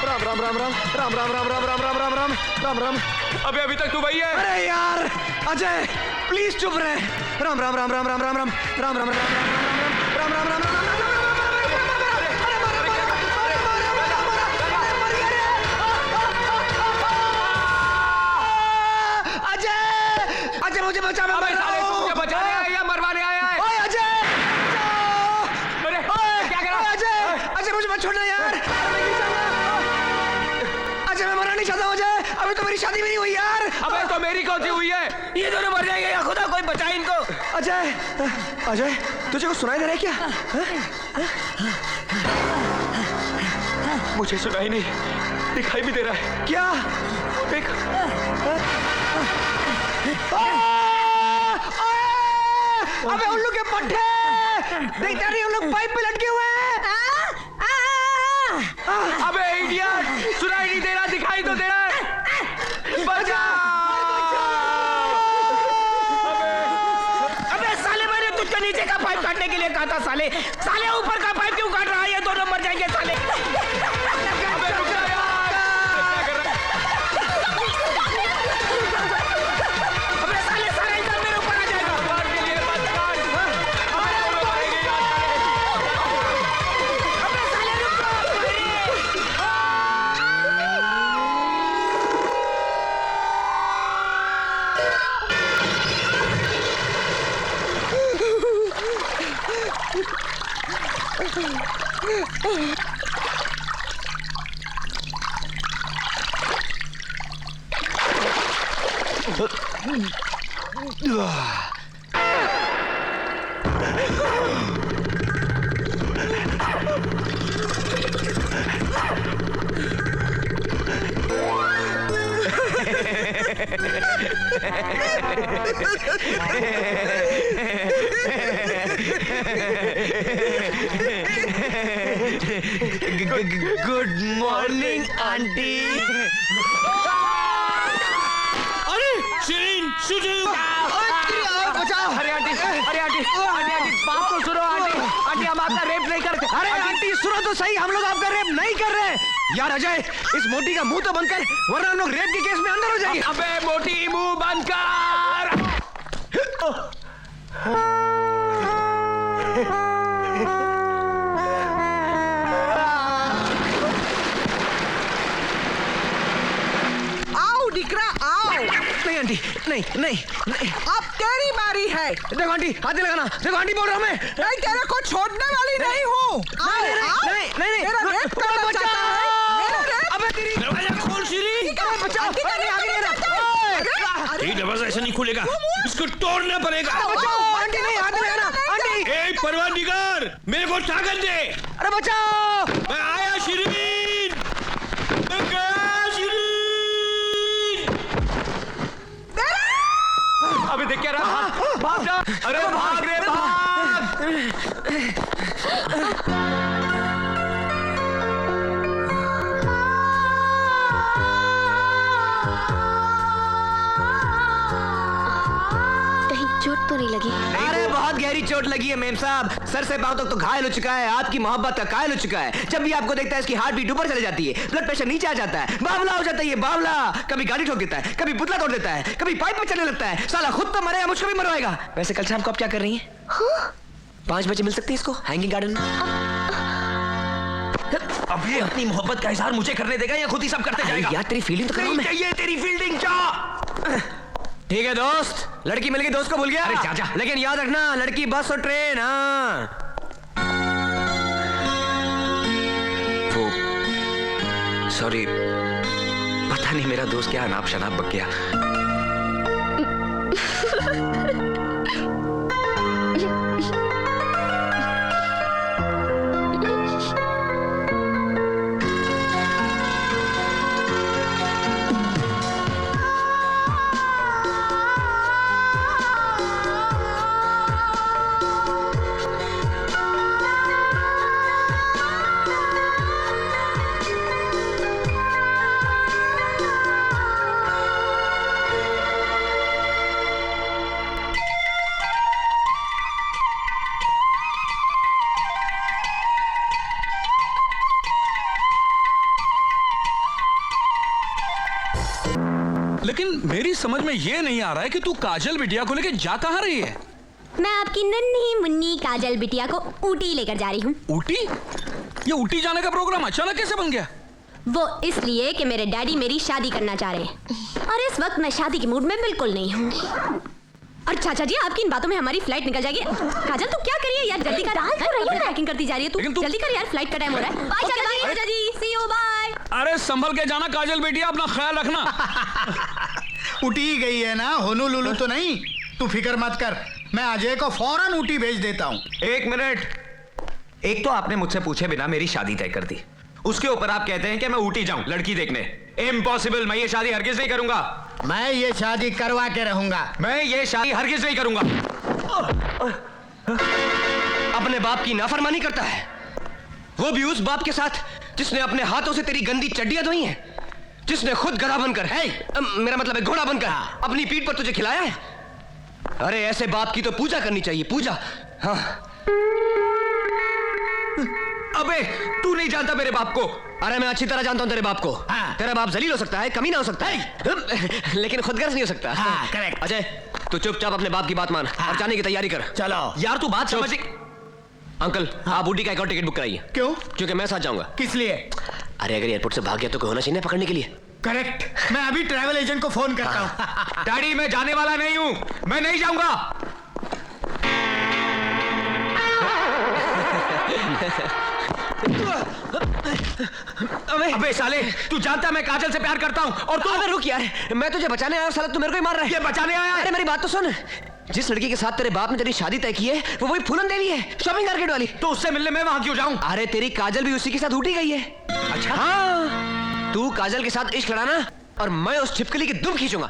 राम राम राम राम राम राम राम राम राम राम। अबे अभी तक तू वही है। अरे यार अजय प्लीज चुप रहे। राम राम राम राम राम राम राम राम राम राम राम राम राम राम। अजय मुझे बचा। अबे साले तू मुझे बचाने आया या मरवाने आया है? ओए अजय अरे क्या कर रहा है? अजय अजय मुझे मत छोड़ना यार। अजय मैं मरना नहीं चाहता हूँ अजय। अभी तो मेरी शादी भी नहीं हुई यार। अबे तो मेरी कौन सी हुई है? ये दोनों मर जाएंगे या खुदा कोई बचाए इनको। अजय अजय तुझे कुछ सुनाई दे रहा है क्या? मुझे सुनाई नहीं, दिखाई भी दे रहा है। क्या? देख अबे उल्लू के पट्टे देखता नहीं उन लोग पाइप पे लटके हुए हैं। अबे इडियट, सुनाई नहीं दे रहा, दिखाई तो दे रहा है। बचा। अबे साले मैंने तुझको नीचे का पाइप काटने के लिए कहा था साले। साले ऊपर का पाइप क्यों काट रहा है? ये दोनों मर जाएंगे साले। अबे रुक जा यार। अबे साले सारा इधर मेरे ऊपर आ जाएगा। मार के लिए मत काट। अबे दोनों मरेंगे यार साले। अबे साले रुक गुड मॉर्निंग आंटी। अरे शिरीन सुजू। बचाओ। अरे आंटी, अरे आंटी, आंटी आंटी बात तो सुनो आंटी। आंटी हम आपका रेप नहीं करते। अरे आंटी सुनो तो सही, हम लोग आपका रेप नहीं कर रहे। यार अजय इस मोटी का मुंह तो बंद कर वरना हम लोग रेप के केस में अंदर हो जाएंगे। अबे मोटी मुंह बंद कर। आओ दिकरा आओ। नहीं आंटी नहीं नहीं नहीं। अब तेरी बारी है। देखो आंटी हाथ नहीं लगाना। देखो आंटी बोल रहा हूँ मैं। मैं तेरे को छोड़ने वाली नहीं हूँ। नहीं मेरा रेप करना चाहता है। मेरा रेप। अबे तेरी दरवाजा खोल शिरीन। बचाओ। ये दरवाजा ऐसा नहीं खुलेगा, इसको तोड़ना पड़ेगा। बचाओ आंटी नहीं हाथ नहीं लगाना आंटी। ए परवरदिगार मेरे को ताकत दे। अरे बचाओ। मैं आया शिरीन, मैं गया शिरीन। अबे देख क्या रहा? भाग जा। अरे भाग रे भाग। कहीं चोट तो नहीं लगी? अरे बहुत गहरी चोट लगी है मेम साहब। सर से पांव तक तो घायल हो चुका है। आपकी मोहब्बत का कायल हो चुका है। जब भी आपको देखता है इसकी हार्ट बीट ऊपर चले जाती है, ब्लड प्रेशर नीचे आ जाता है, बावला हो जाता है। ये बावला कभी गाड़ी ठोक देता है, कभी पुतला तोड़ देता है, कभी पाइप पे चलने लगता है। साला खुद तो मरेगा, मुझको भी मरवाएगा। वैसे कल शाम को आप क्या कर रही हैं? 5 बजे मिल सकती है इसको हैंगिंग गार्डन में। अब ये अपनी मोहब्बत का इजहार मुझे करने देगा या खुद ही सब करते जाएगा? यार तेरी फीलिंग तो करो। मैं चाहिए तेरी फील्डिंग क्या? ठीक है दोस्त, लड़की मिल गई, दोस्त को भूल गया। अरे जा जा। लेकिन याद रखना लड़की बस और ट्रेन। हाँ वो सॉरी, पता नहीं मेरा दोस्त क्या अनाप शनाप बक गया। लेकिन मेरी समझ में ये नहीं आ रहा है कि तू काजल बिटिया को लेके जा कहाँ रही है? मैं आपकी नन्ही मुन्नी काजल बिटिया को ऊटी लेकर जा रही हूँ। ऊटी? ये ऊटी जाने का प्रोग्राम अचानक कैसे बन गया? वो इसलिए कि मेरे डैडी मेरी शादी करना चाह रहे हैं और इस वक्त मैं शादी के मूड में बिल्कुल नहीं हूँ। और चाचा जी, आपकी इन बातों में हमारी फ्लाइट निकल जाएगी। काजल तू क्या करिए यार, जल्दी कर। पैकिंग करती जा रही है तू, जल्दी कर यार, फ्लाइट का टाइम हो रहा है। बाय चाचा जी, सी यू, बाय। अरे संभल के जाना काजल बेटिया, अपना ख्याल रखना। उठी गई है ना, होनू लुलू तो नहीं। तू फिक्र मत कर, मैं अजय को फौरन ऊटी भेज देता हूँ। एक मिनट, एक तो आपने मुझसे पूछे बिना मेरी शादी तय कर दी, उसके ऊपर आप कहते हैं कि मैं ऊटी जाऊं लड़की देखने। इम्पॉसिबल, मैं ये शादी हरगिज नहीं करूंगा। मैं ये शादी करवा के रहूंगा। मैं ये शादी हरगिज नहीं करूंगा। अपने बाप की नाफरमानी करता है, वो भी उस बाप के साथ जिसने अपने हाथों से तेरी गंदी चड्डियां धोई हैं, जिसने खुद गधा बनकर, मेरा मतलब है घोड़ा बनकर, अपनी पीठ पर तुझे खिलाया है। अरे ऐसे बाप की तो पूजा करनी चाहिए, पूजा। हाँ। अबे तू नहीं जानता मेरे बाप को। अरे मैं अच्छी तरह जानता हूं तेरे बाप को। हाँ। तेरा बाप जलील हो सकता है, कमीना हो सकता है, लेकिन खुदगर्ज नहीं हो सकता। हाँ, करेक्ट। अजय, तू चुपचाप अपने बाप की बात मान और जाने की तैयारी कर। चलो यार तू बात समझ। अंकल, आप ऊटी का एक और टिकट बुक कराइए। क्यों? क्योंकि मैं साथ जाऊंगा। किस लिए? अरे अगर एयरपोर्ट से भाग गया तो कोई होना चाहिए ना पकड़ने के लिए। करेक्ट, मैं अभी ट्रैवल एजेंट को फोन करता हूँ। डैडी मैं जाने वाला नहीं हूं, मैं नहीं जाऊंगा। अबे साले, तू जानता मैं काजल से प्यार करता हूं और तू। अबे रुक यार, मैं तुझे बचाने आया, साला तू मेरे को ही मार रहा है। ये बचाने आया है? अरे मेरी बात तो सुन, जिस लड़की के साथ तेरे बाप ने तेरी शादी तय की है वो वही फूलन देवी है, शॉपिंग मार्केट वाली। तो उससे मिलने मैं वहां क्यों जाऊं? अरे तेरी काजल भी उसी के साथ ऊटी गई है। अच्छा। हाँ, तू काजल के साथ इश्क लड़ाना और मैं उस छिपकली की दुम खींचूंगा।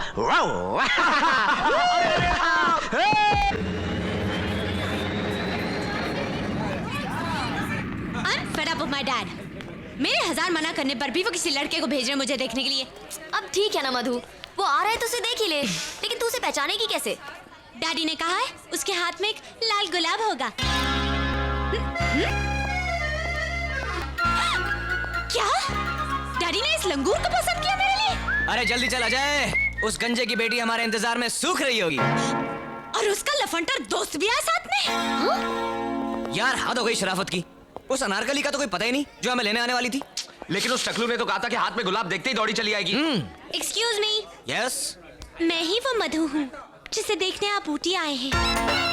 I'm fed up of my dad. मेरे 1000 मना करने पर भी वो किसी लड़के को भेज रहे मुझे देखने के लिए। अब ठीक है ना मधु, वो आ रहा है तो उसे देख ही ले, लेकिन तू उसे पहचानेगी कैसे? डैडी ने कहा है उसके हाथ में एक लाल गुलाब होगा। क्या? डैडी ने इस लंगूर को पसंद किया मेरे लिए? अरे जल्दी चल अजय, उस गंजे की बेटी हमारे इंतजार में सूख रही होगी। और उसका लफंटर दोस्त भी है साथ में। हाँ? यार हद हो गई शराफत की। उस अनारकली का तो कोई पता ही नहीं जो हमें लेने आने वाली थी। लेकिन उस टकलू ने तो कहा था कि हाथ में गुलाब देखते ही दौड़ी चली आएगी। Excuse me. यस। मैं ही वो मधु हूँ जिसे देखने आप ऊटी आए हैं।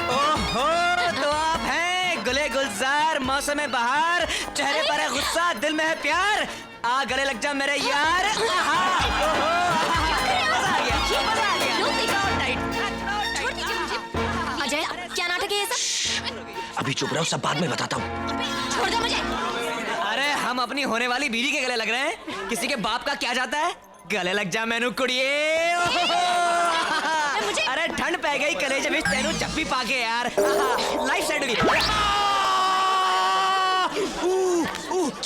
ओहो, तो आप हैं गुले गुलजार, मौसम बहार, चेहरे पर है गुस्सा, दिल में है प्यार, आ गले लग जा मेरे यार। अजय, क्या नाटक है ये सब? अभी चुप रहो, सब बाद में बताता हूँ। छोड़ दो मुझे। अरे हम अपनी होने वाली बीवी के गले लग रहे हैं, किसी के बाप का क्या जाता है? गले लग जा मैनू कुड़िए। अरे ठंड पै गई कलेजे में तेनू जप्पी पाके यार। लाइफ सेट होगी। क्या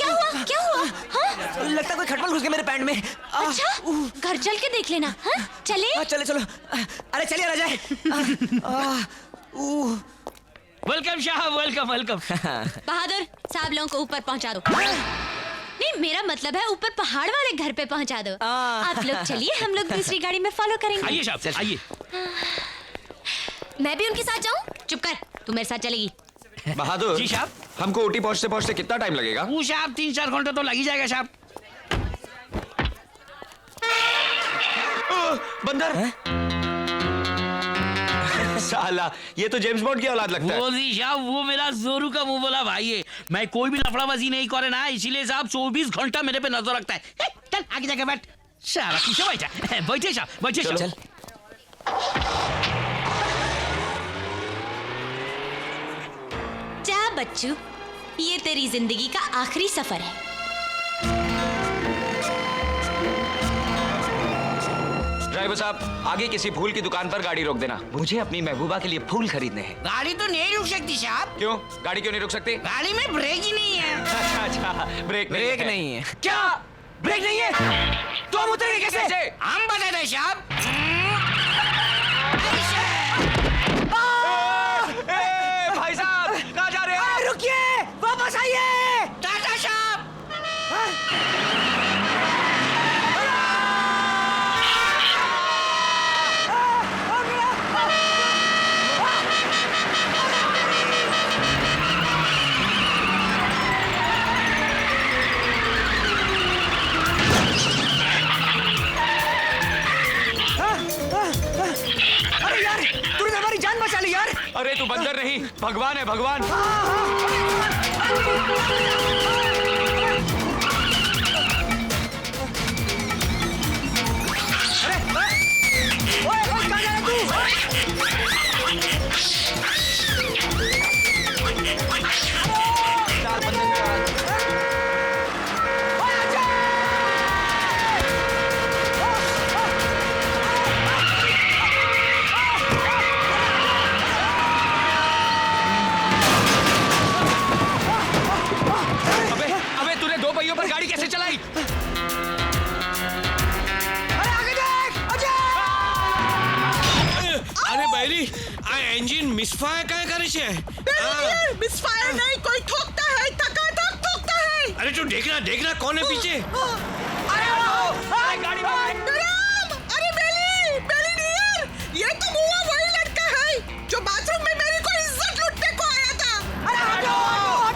हुआ? क्या हुआ? हाँ? लगता कोई खटमल घुस गया मेरे पैंट में। अच्छा, घर चल के देख लेना। हाँ? चले? चले चलो। अरे चलिए राजा। वेलकम साहब, वेलकम वेलकम। बहादुर साहब लोगों को ऊपर पहुंचा दो। नहीं, मेरा मतलब है ऊपर पहाड़ वाले घर पे पहुंचा दो। आप लोग चलिए, हम लोग दूसरी गाड़ी में फॉलो करेंगे। आइए साहब, आइए। मैं भी उनके साथ जाऊं? चुप कर, तू मेरे साथ चलेगी। बहादुर जी साहब। हमको ऊटी पहुंचते पहुंचते कितना टाइम लगेगा? वो साहब 3-4 घंटे तो लग ही जाएगा साहब। बंदर। साला, ये तो जेम्स बॉन्ड की औलाद लगता है। वो जी साहब, वो मेरा जोरू का मुंह बोला भाई है। मैं कोई भी लफड़ाबाजी नहीं करे ना, इसीलिए साहब 24 घंटा मेरे पे नजर रखता है। चल आगे जाके बैठ। सारा पीछे बैठा। बैठे साहब, बैठे साहब। चल। जा बच्चू, ये तेरी जिंदगी का आखिरी सफर है। ड्राइवर साहब, आगे किसी फूल की दुकान पर गाड़ी रोक देना, मुझे अपनी महबूबा के लिए फूल खरीदने हैं। गाड़ी तो नहीं रुक सकती साहब। क्यों? गाड़ी क्यों नहीं रुक सकती? गाड़ी में ब्रेक ही नहीं है। अच्छा, ब्रेक नहीं है। क्या ब्रेक नहीं है? तो हम उतरेंगे कैसे? हम बता दें साहब। भाई साहब, कहाँ जा रहे हैं? रुकिए, वापस आइए। टाटा साहब। पत्थर नहीं, भगवान है, भगवान। पर गाड़ी कैसे चलाई? अरे बैरी, आ इंजन मिसफायर काय करे छे? मिसफायर नहीं, कोई ठोकता है, ठकाठक ठोकता है। अरे तू देखना, देखना कौन है पीछे? अरे गाड़ी में। अरे बेली डियर, ये तो वही लड़का है जो बाथरूम में मेरी को इज्जत लूटने को आया था।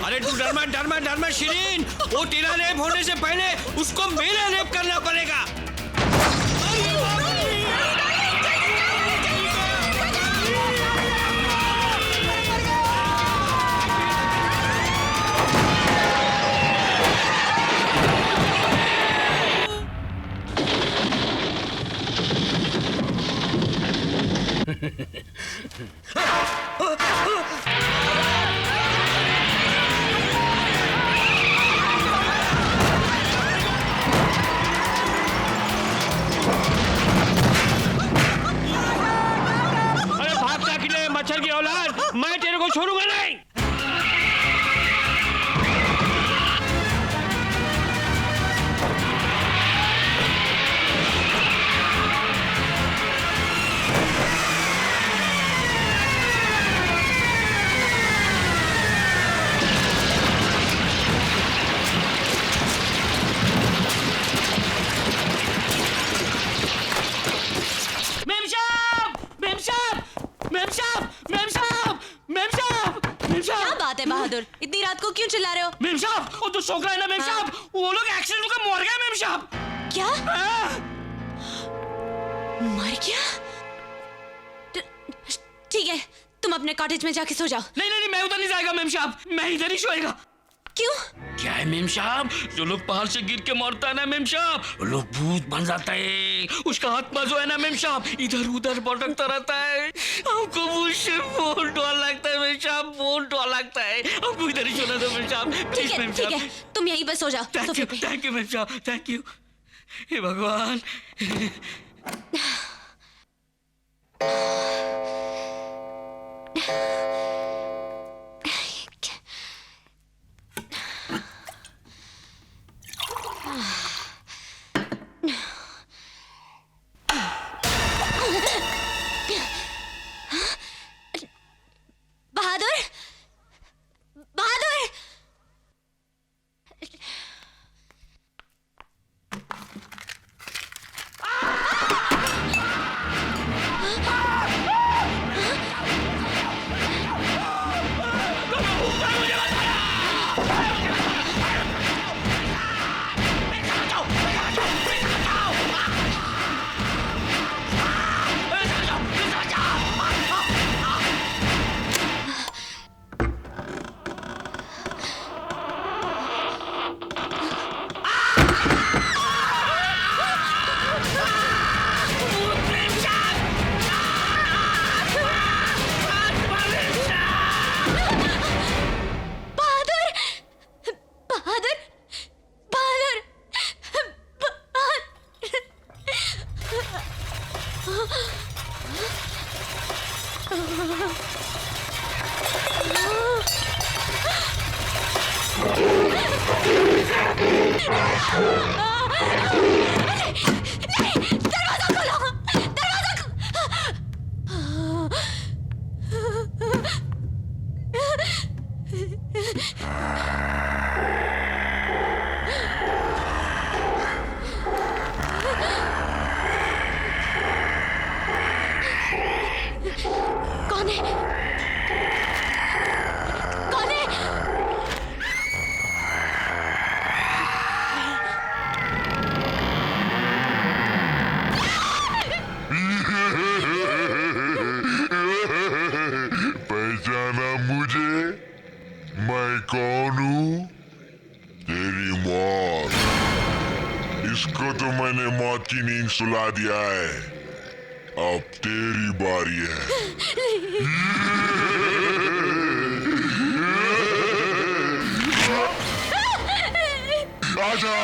अरे तू डरमा शिरीन, वो तेरा रेप होने से पहले उसको मेरा रेप करना पड़ेगा। मच्छर की औलाद, मैं तेरे को छोड़ूंगा नहीं। क्या बात है बहादुर, इतनी रात को क्यों चिल्ला रहे हो? मेम साहब, वो तो छोकरा है ना मेम साहब, वो लोग एक्सीडेंट होकर मर गए मेम साहब। क्या? मर गया? ठीक है, तुम अपने कॉटेज में जाके सो जाओ। नहीं, मैं उधर नहीं जाएगा मेम साहब, मैं इधर ही सोएगा। क्यों? क्या है मेम साहब, जो लोग पहाड़ से गिर के मरता है ना मेम साहब, वो लोग भूत बन जाता है। उसका आत्मा जो है ना मेम साहब, इधर उधर भटकता रहता है। हमको मुझसे बहुत डर लगता है मेम साहब, बहुत डर लगता है। हमको इधर ही सोना दो मेम साहब, प्लीज मेम साहब। ठीक है, तुम यहीं पर सो जाओ। थैंक यू मेम साहब, थैंक यू। हे भगवान। बहादुर, बहादुर, दरवाजा खोलो, दरवाजा कौन है? कौन है? तेरी मौत। इसको तो मैंने मौत की नींद सुला दिया है, अब तेरी बारी है। आजा।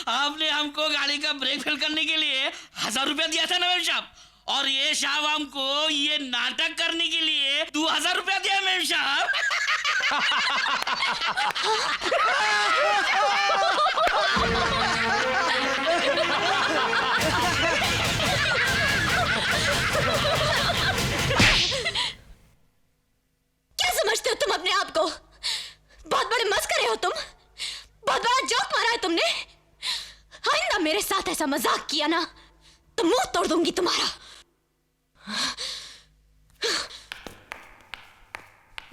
आपने हमको गाड़ी का ब्रेक फेल करने के लिए 1000 रुपया दिया था ना मेम साहब, और ये साहब हमको ये नाटक करने के लिए 2000 रुपया दिया मेम साहब। क्या समझते हो तुम अपने आप को? बहुत बड़े मस्करे हो तुम, बहुत बड़ा जोक मारा है तुमने। आइंदा मेरे साथ ऐसा मजाक किया ना तो मुंह तोड़ दूंगी तुम्हारा।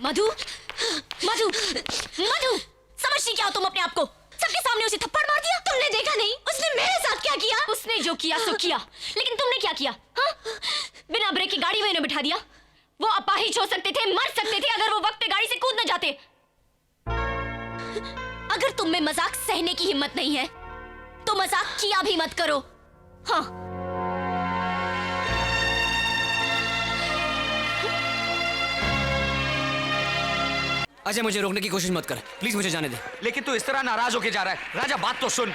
मधु, मधु, मधु, समझती क्या हो तुम अपने आप को? सबके सामने उसे थप्पड़ मार दिया। तुमने देखा नहीं उसने मेरे साथ क्या किया? उसने जो किया सो किया, लेकिन तुमने क्या किया? हाँ? बिना ब्रेक की गाड़ी में इन्हें बिठा दिया। वो अपाहिज हो सकते थे, मर सकते थे अगर वो वक्त पे गाड़ी से कूद न जाते। अगर तुम में मजाक सहने की हिम्मत नहीं है तो मजाक किया भी मत करो। हाँ। अजय, मुझे रोकने की कोशिश मत कर, प्लीज मुझे जाने दे। लेकिन तू इस तरह नाराज होके जा रहा है। राजा, बात तो सुन।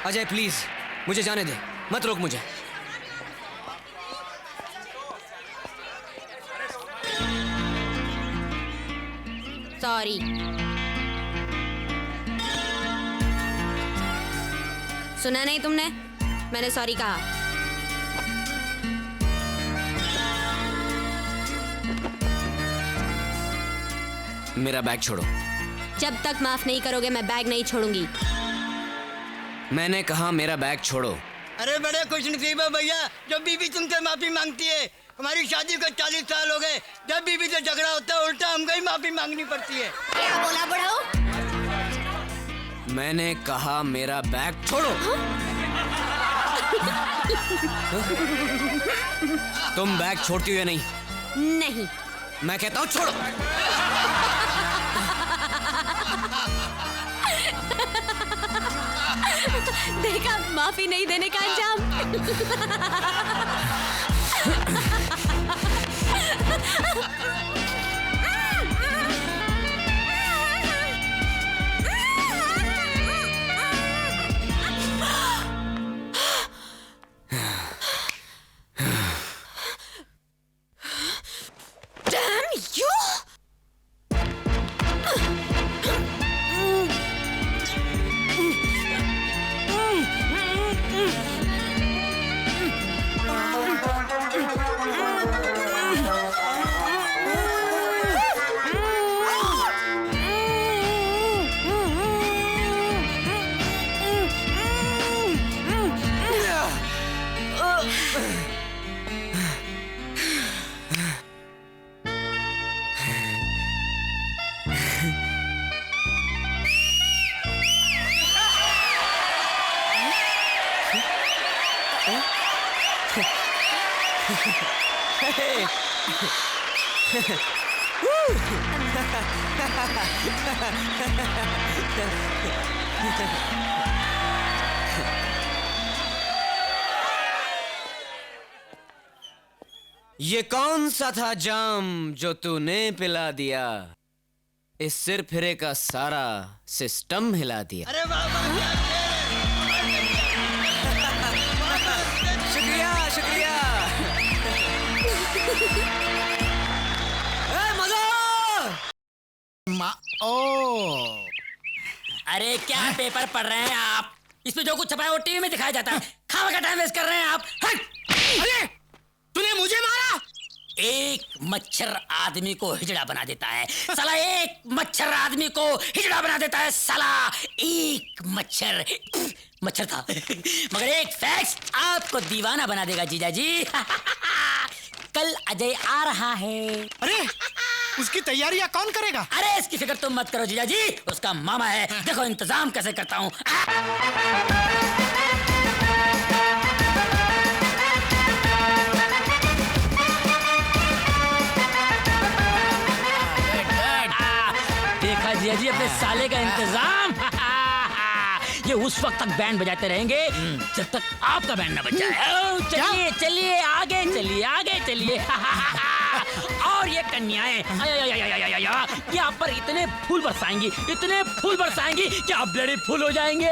अजय प्लीज मुझे जाने दे, मत रोक मुझे। सॉरी। सुना नहीं तुमने? मैंने सॉरी कहा। मेरा बैग छोड़ो। जब तक माफ नहीं करोगे मैं बैग नहीं छोड़ूंगी। मैंने कहा मेरा बैग छोड़ो। अरे बड़े खुशनसीब है भैया, जब बीबी तुमसे माफी मांगती है। हमारी शादी को 40 साल हो गए, जब बीबी से झगड़ा होता है उल्टा हमको ही माफी मांगनी पड़ती है। क्या बोला बड़ो? मैंने कहा मेरा बैग छोड़ो। तुम बैग छोड़ती हो या नहीं? नहीं। मैं कहता हूँ छोड़ो। देखा माफी नहीं देने का अंजाम। Damn you! ये कौन सा था जाम जो तूने पिला दिया? इस सिर फिरे का सारा सिस्टम हिला दिया। अरे वाह वाह, क्या शेर है। क्या पेपर पढ़ रहे हैं आप? इसमें जो कुछ छपा है वो टीवी में दिखाया जाता है। खाने का टाइम वेस्ट कर रहे हैं आप। अरे तूने मुझे मारा? एक मच्छर आदमी को हिजड़ा बना देता है साला। एक मच्छर आदमी को हिजड़ा बना देता है साला। एक मच्छर था मगर एक फैक्स आपको दीवाना बना देगा जीजा जी। कल अजय आ रहा है। अरे उसकी तैयारियां कौन करेगा? अरे इसकी फिक्र तुम मत करो जीजा जी, उसका मामा है। देखो इंतजाम कैसे करता हूँ। देखा जीजा जी अपने साले का इंतजाम। ये उस वक्त तक बैंड बजाते रहेंगे जब तक आपका बैंड ना बज जाए। चलिए चलिए आगे चलिए आगे चलिए। और ये कन्याएं यहाँ पर इतने फूल बरसाएंगी कि आप ब्लडी फूल हो जाएंगे।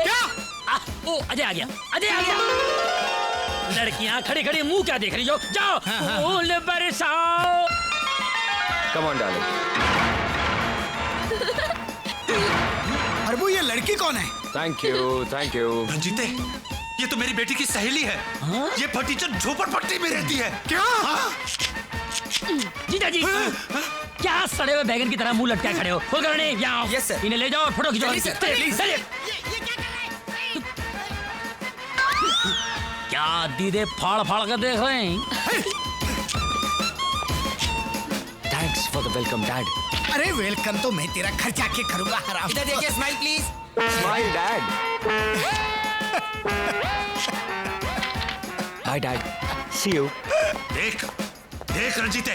ओ अजय आ गया, अजय आ गया। लड़कियां खड़ी खड़ी मुंह क्या देख रही हो? जाओ फूल बरसाओ। Come on darling. अरबू ये लड़की कौन है? Thank you thank you. रंजीते, ये तो मेरी बेटी की सहेली है। ये फटीचर झोपड़पट्टी में रहती है। क्या? जीजा जी क्या सड़े हुए बैगन की तरह मुंह लटकाए खड़े हो? खोल कर यहाँ यस सर। इन्हें ले जाओ और फोटो खिंचवाओ। क्या दीदे फाड़ फाड़ कर देख रहे हैं? Thanks for the welcome dad. अरे वेलकम तो मैं तेरा घर जाके करूंगा हराम। इधर देखिए, smile please. Smile dad. Bye dad, see you. देख देख रंजीते,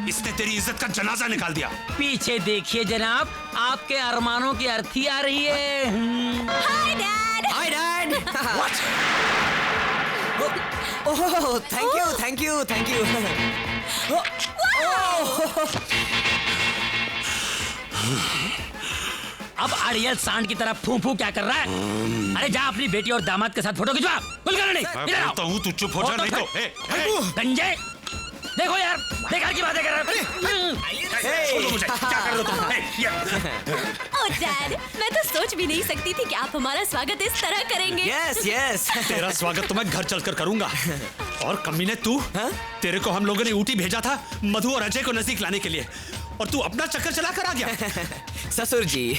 इसने तेरी इज्जत का जनाजा निकाल दिया। पीछे देखिए जनाब, आपके अरमानों की अर्थी आ रही है। Hi dad. Hi dad. Oh thank you thank you thank you. अब अड़ियल सांड की तरह फू फू क्या कर रहा है? अरे जा अपनी बेटी और दामाद के साथ फोटो खिंचवा। कुल करने मैं बोलता हूँ तू चुप हो जा, नहीं तो गंजे देखो यार, बेकार की बातें कर रहा है। छोड़ो मुझे, क्या कर रहे हो तुम? ओह डैड, मैं तो सोच भी नहीं सकती थी कि आप हमारा स्वागत इस तरह करेंगे। Yes yes. तेरा स्वागत तो मैं घर चलकर करूंगा। और कमीने तू, तेरे को हम लोगों ने ऊटी भेजा था मधु और अजय को नजदीक लाने के लिए, और तू अपना चक्कर चला कर आ गया। ससुर जी,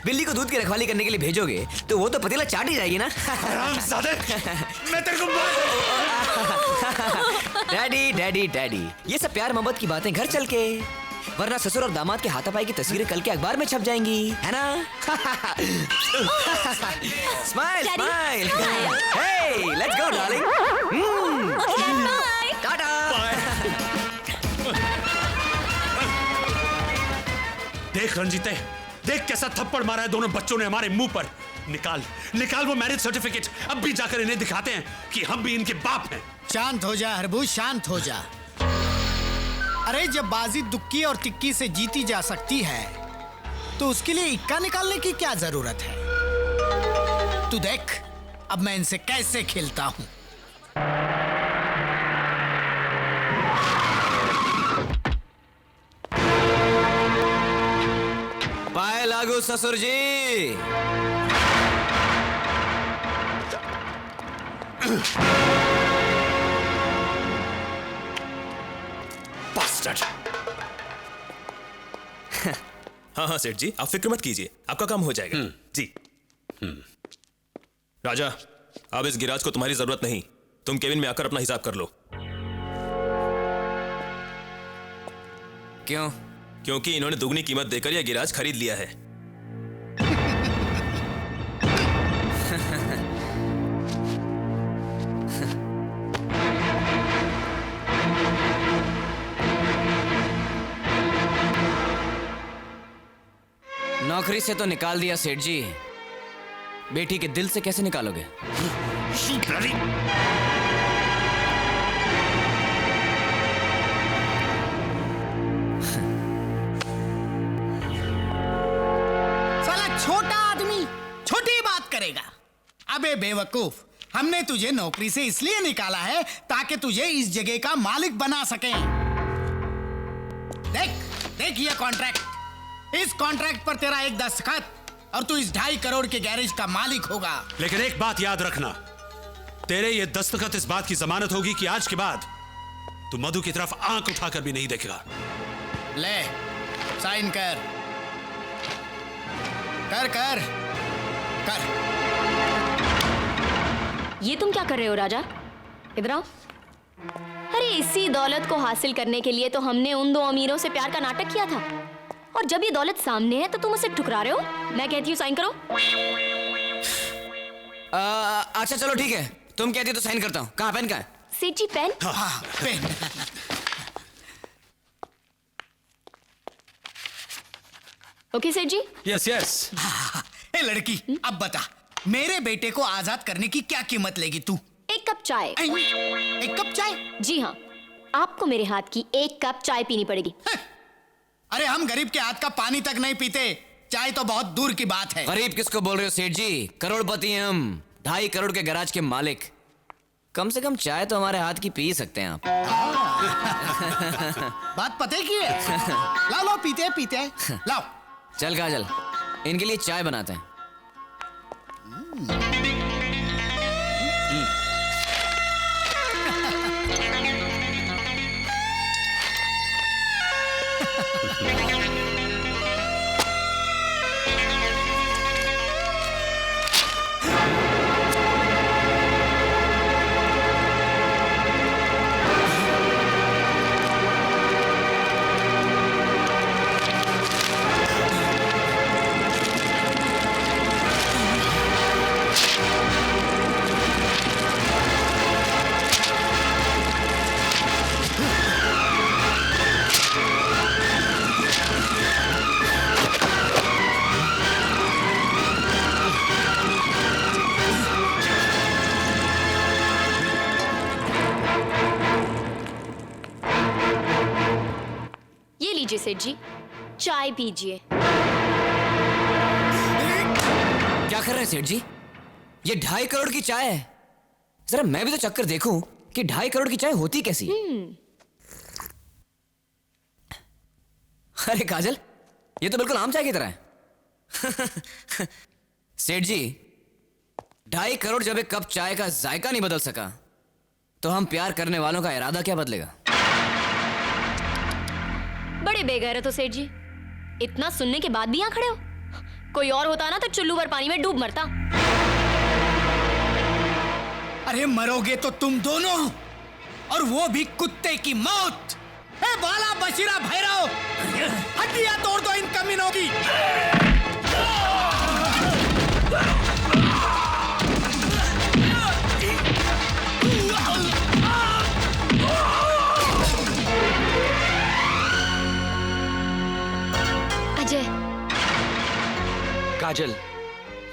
बिल्ली को दूध की रखवाली करने के लिए भेजोगे तो वो तो पतीला चाट ही जाएगी ना। हरामजादे, मैं तेरे को डैडी डैडी डैडी, ये सब प्यार मोहब्बत की बातें घर चल के, वरना ससुर और दामाद के हाथापाई की तस्वीरें कल के अखबार में छप जाएंगी, है ना? Smile smile. Hey let's go darling. टाटा। देख रंजीते, देख कैसा थप्पड़ मारा है दोनों बच्चों ने हमारे मुंह पर। निकाल निकाल वो मैरिज सर्टिफिकेट, अब भी जाकर इन्हें दिखाते हैं कि हम भी इनके बाप हैं। शांत हो जा हरबू, शांत हो जा। अरे जब बाजी दुक्की और तिक्की से जीती जा सकती है तो उसके लिए इक्का निकालने की क्या जरूरत है? तू देख अब मैं इनसे कैसे खेलता हूं। पाए लागू ससुर जी। हाँ हाँ सेठ जी, आप फिक्र मत कीजिए, आपका काम हो जाएगा। जी। राजा, अब इस गिराज को तुम्हारी जरूरत नहीं, तुम केबिन में आकर अपना हिसाब कर लो। क्यों? क्योंकि इन्होंने दुगनी कीमत देकर यह गिराज खरीद लिया है। नौकरी से तो निकाल दिया सेठ जी, बेटी के दिल से कैसे निकालोगे? साला छोटा आदमी छोटी बात करेगा। अबे बेवकूफ, हमने तुझे नौकरी से इसलिए निकाला है ताकि तुझे इस जगह का मालिक बना सके। देख देख ये कॉन्ट्रैक्ट, इस कॉन्ट्रैक्ट पर तेरा एक दस्तखत और तू इस 2.5 करोड़ के गैरेज का मालिक होगा। लेकिन एक बात याद रखना, तेरे ये दस्तखत इस बात की जमानत होगी कि आज के बाद तू मधु की तरफ आंख उठाकर भी नहीं देखेगा। ले साइन कर कर कर कर। ये तुम क्या कर रहे हो राजा? इधर आओ। अरे इसी दौलत को हासिल करने के लिए तो हमने उन 2 अमीरों से प्यार का नाटक किया था, और जब ये दौलत सामने है तो तुम उसे ठुकरा रहे हो। मैं कहती हूँ साइन करो। अच्छा चलो ठीक है, तुम कहती हो तो साइन करता हूँ। कहाँ पेन? कहाँ? सेठ जी पेन? हाँ पेन। ओके सेठ जी। Yes yes. ए लड़की, अब बता, मेरे बेटे को आजाद करने की क्या कीमत लेगी तू? 1 कप चाय। 1 कप चाय? जी हाँ, आपको मेरे हाथ की 1 कप चाय पीनी पड़ेगी। अरे हम गरीब के हाथ का पानी तक नहीं पीते, चाय तो बहुत दूर की बात है। गरीब किसको बोल रहे हो सेठ जी? करोड़पति हैं हम, 2.5 करोड़ के गैराज के मालिक। कम से कम चाय तो हमारे हाथ की पी सकते हैं आप। बात पते की है। लाओ लाओ, पीते हैं पीते हैं, लाओ। चल काजल, इनके लिए चाय बनाते हैं। सेठ जी, चाय पीजिए। क्या कर रहे हैं सेठ जी? ये 2.5 करोड़ की चाय है। जरा मैं भी तो चक्कर देखूं कि 2.5 करोड़ की चाय होती कैसी। अरे काजल, ये तो बिल्कुल आम चाय की तरह है। सेठ जी, 2.5 करोड़ जब एक कप चाय का जायका नहीं बदल सका, तो हम प्यार करने वालों का इरादा क्या बदलेगा? बड़े बेगैरत हो सेठ जी, इतना सुनने के बाद भी यहाँ खड़े हो। कोई और होता ना तो चुल्लू भर पानी में डूब मरता। अरे मरोगे तो तुम दोनों, और वो भी कुत्ते की मौत। ए बाला बशीरा भैरव, हड्डियां तोड़ दो इन कमीनों की। अजय। काजल,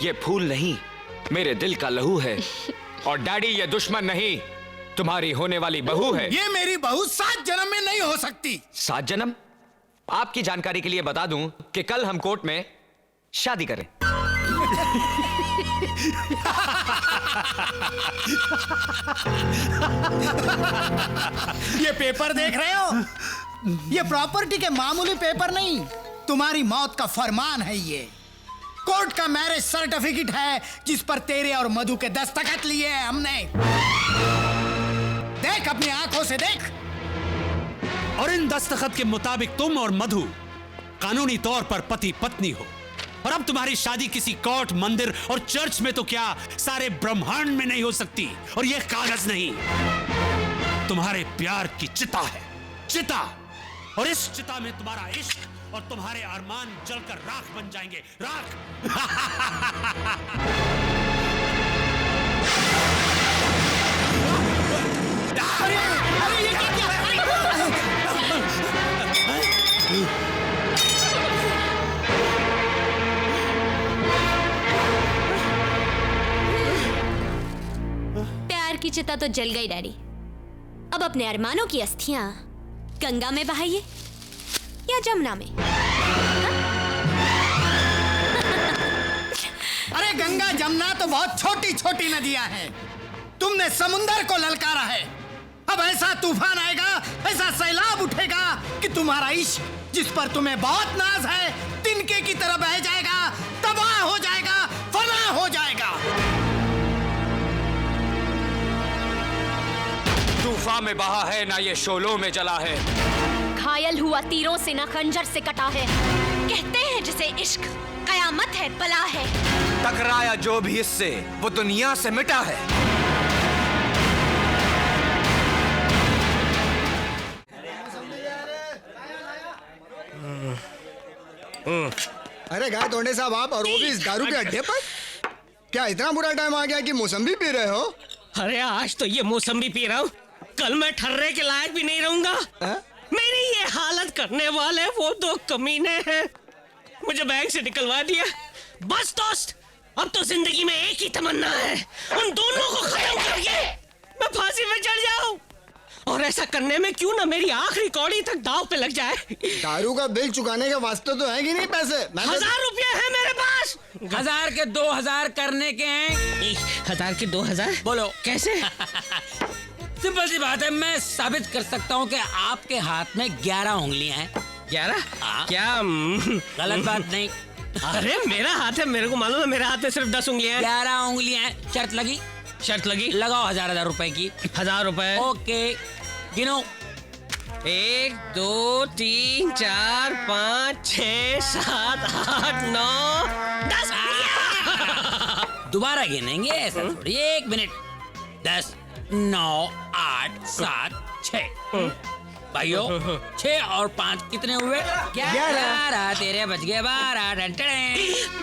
ये फूल नहीं, मेरे दिल का लहू है। और डैडी, ये दुश्मन नहीं, तुम्हारी होने वाली बहू है। ये मेरी बहू 7 जन्म में नहीं हो सकती। 7 जन्म? आपकी जानकारी के लिए बता दूं कि कल हम कोर्ट में शादी करें। ये पेपर देख रहे हो? ये प्रॉपर्टी के मामूली पेपर नहीं, तुम्हारी मौत का फरमान है। ये कोर्ट का मैरिज सर्टिफिकेट है, जिस पर तेरे और मधु के दस्तखत लिए हैं हमने। देख, अपनी आंखों से देख। और इन दस्तखत के मुताबिक तुम और मधु कानूनी तौर पर पति पत्नी हो। और अब तुम्हारी शादी किसी कोर्ट, मंदिर और चर्च में तो क्या, सारे ब्रह्मांड में नहीं हो सकती। और यह कागज नहीं, तुम्हारे प्यार की चिता है, चिता। और इस चिता में तुम्हारा इश्क और तुम्हारे अरमान जलकर राख बन जाएंगे, राख। अरे ये क्या? प्यार की चिता तो जल गई डैडी। अब अपने अरमानों की अस्थियां गंगा में बहाइए या जमुना में। अरे गंगा जमुना तो बहुत छोटी छोटी नदियां हैं, तुमने समुंदर को ललकारा है। अब ऐसा तूफान आएगा, ऐसा सैलाब उठेगा कि तुम्हारा इश्क, जिस पर तुम्हें बहुत नाज है, तिनके की तरह बह जाएगा, तबाह हो जाएगा, फना हो जाएगा। तूफान में बहा है ना ये शोलों में जला है। घायल हुआ तीरों से ना खंजर से कटा है। कहते हैं जिसे इश्क कयामत है बला है। टकराया जो भी इससे वो दुनिया से मिटा है। अरे गाय तोड़ने साहब आप, और वो भी इस दारू के अड्डे पर? क्या इतना बुरा टाइम आ गया कि मौसम्बी पी रहे हो? अरे आज तो ये मौसम्बी पी रहा हूँ, कल मैं ठर्रे के लायक भी नहीं रहूंगा। मेरी ये हालत करने वाले वो दो कमीने हैं, मुझे बैंक से निकलवा दिया। बस दोस्त, अब तो जिंदगी में एक ही तमन्ना है, उन दोनों को खत्म करके मैं फांसी में चढ़ जाऊं। और ऐसा करने में क्यों ना मेरी आखिरी कौड़ी तक दाव पे लग जाए। दारू का बिल चुकाने के वास्ते तो है कि नहीं पैसे? 1000 रुपये है मेरे पास। 1000 के 2000 करने के हैं। 1000 के 2000? बोलो कैसे? सिंपल सी बात है, मैं साबित कर सकता हूँ कि आपके हाथ में 11 उंगलियां हैं। 11? क्या गलत बात नहीं। अरे मेरा हाथ है, मेरे को मालूम है, मेरे हाथ में सिर्फ 10 उंगलियां हैं। 11 उंगलियां हैं। शर्त लगी? शर्त लगी। लगाओ 1000 रुपए की। 1000 रुपए। ओके, गिनो। 1 2 3 4 5 6 7 8 9 10। दोबारा गिनेंगे, ऐसा थोड़ी। 1 मिनट। 10 9 8 7 6। भाइयों 6 और 5 कितने हुए? 11। तेरे बच गए 12।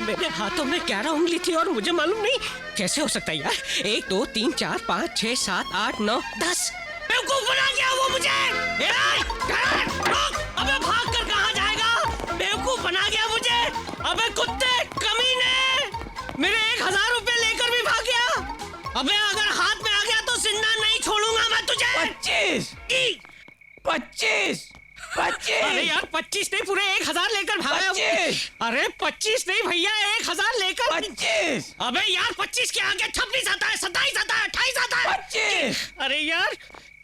मेरे हाथों में 11 उंगली थी और मुझे मालूम नहीं। कैसे हो सकता है यार? 1 2 3 4 5 6 7 8 9 10। बेवकूफ बना गया वो मुझे। अबे भाग कर कहाँ जाएगा? बेवकूफ बना गया मुझे। अबे कुत्ते कमीने, मेरे 1000 रुपए लेकर भी भाग गया। अबे अगर हाथ में आ गया तो जिंदा नहीं छोड़ूंगा मैं तुझे। 25। अरे यार 25 नहीं, पूरे 1000 लेकर भागा। 25। अरे 25 नहीं भैया, 1000 लेकर। 25। अबे यार 25 के आगे 26 आता है, 27 आता है, 28 आता है। 25। अरे यार